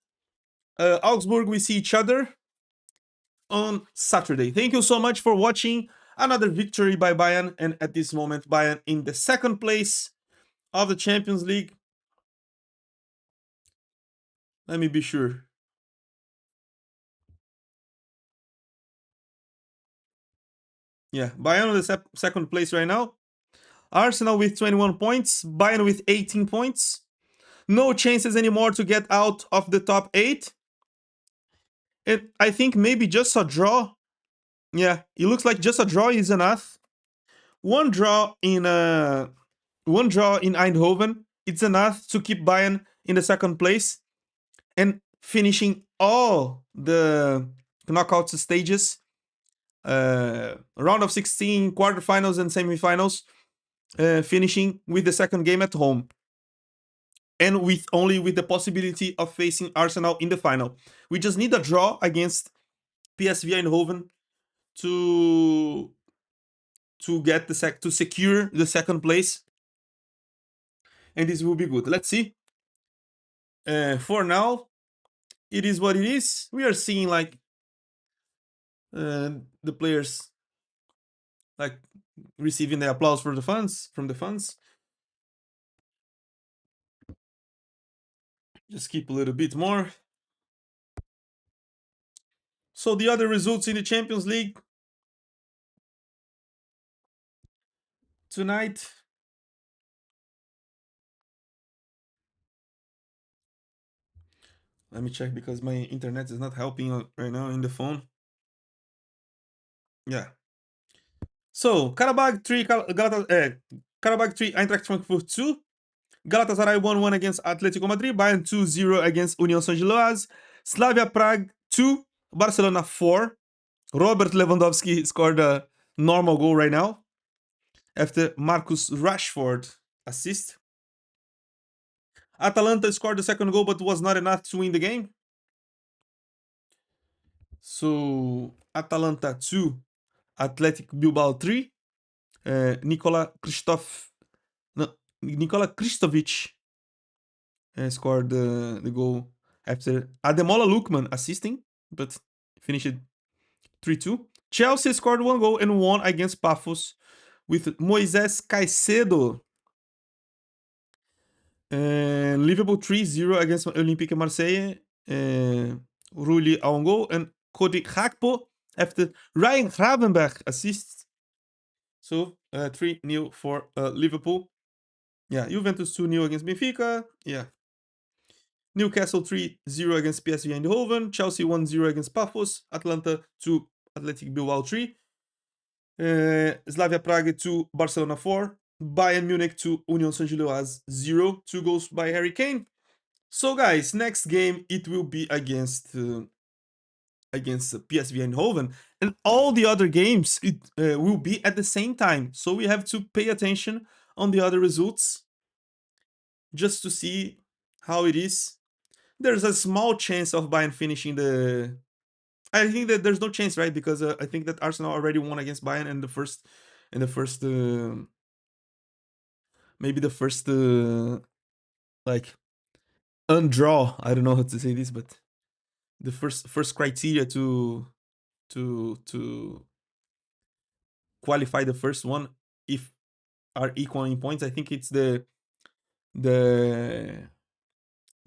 Augsburg, we see each other on Saturday. Thank you so much for watching another victory by Bayern, and at this moment, Bayern in the second place of the Champions League. Let me be sure. Yeah, Bayern on the second place right now. Arsenal with 21 points, Bayern with 18 points. No chances anymore to get out of the top 8. And I think maybe just a draw. Yeah, it looks like just a draw is enough. One draw in Eindhoven, it's enough to keep Bayern in the second place and finishing all the knockout stages, round of 16, quarterfinals, and semifinals, finishing with the second game at home, and with the possibility of facing Arsenal in the final. We just need a draw against PSV Eindhoven to get to secure the second place, and this will be good. Let's see. For now, it is what it is. We are seeing like the players like receiving the applause for the fans from the fans. Just keep a little bit more. So the other results in the Champions League tonight. Let me check because my internet is not helping right now in the phone. Yeah. So Karabakh 3, Karabakh 3, Eintracht Frankfurt 2. Galatasaray 1-1 against Atletico Madrid. Bayern 2-0 against Union Saint-Gilloise. Slavia Prague 2, Barcelona 4. Robert Lewandowski scored a normal goal right now after Marcus Rashford assist. Atalanta scored the second goal but was not enough to win the game. So Atalanta 2, Athletic Bilbao 3. Nikola Kristovic scored the goal after Ademola Lookman assisting, but finished 3-2. Chelsea scored one goal and won against Pafos with Moises Caicedo. Liverpool 3-0 against Olympique Marseille. Rulli on goal and Cody Gakpo after Ryan Gravenberch assists. So 3-0 for Liverpool. Yeah, Juventus 2-0 against Benfica. Yeah. Newcastle 3-0 against PSV Eindhoven. Chelsea 1-0 against Pafos. Atlanta 2, Athletic Bilbao 3. Slavia Prague 2, Barcelona 4. Bayern Munich 2, Union Saint-Gilloise 0. 2 goals by Harry Kane. So guys, next game it will be against PSV Eindhoven, and all the other games it will be at the same time. So we have to pay attention on the other results just to see how it is. There's a small chance of Bayern finishing the. I think that there's no chance, right? Because I think that Arsenal already won against Bayern in the first, maybe the first, like undraw. I don't know how to say this, but the first criteria to qualify the first one if are equal in points. I think it's the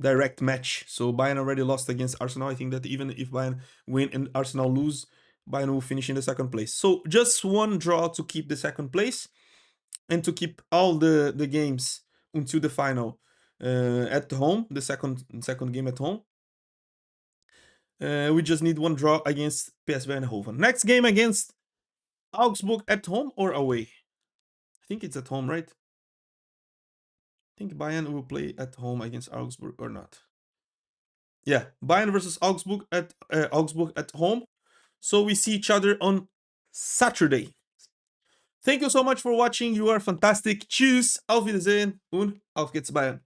direct match. So Bayern already lost against Arsenal. I think that even if Bayern win and Arsenal lose, Bayern will finish in the second place. So just one draw to keep the second place and to keep all the games until the final at home, the second game at home. We just need one draw against PSV Eindhoven. Next game against Augsburg at home or away? I think it's at home, right? I think Bayern will play at home against Augsburg or not. Yeah, Bayern versus Augsburg at home. So we see each other on Saturday. Thank you so much for watching. You are fantastic. Tschüss, auf Wiedersehen und auf geht's Bayern.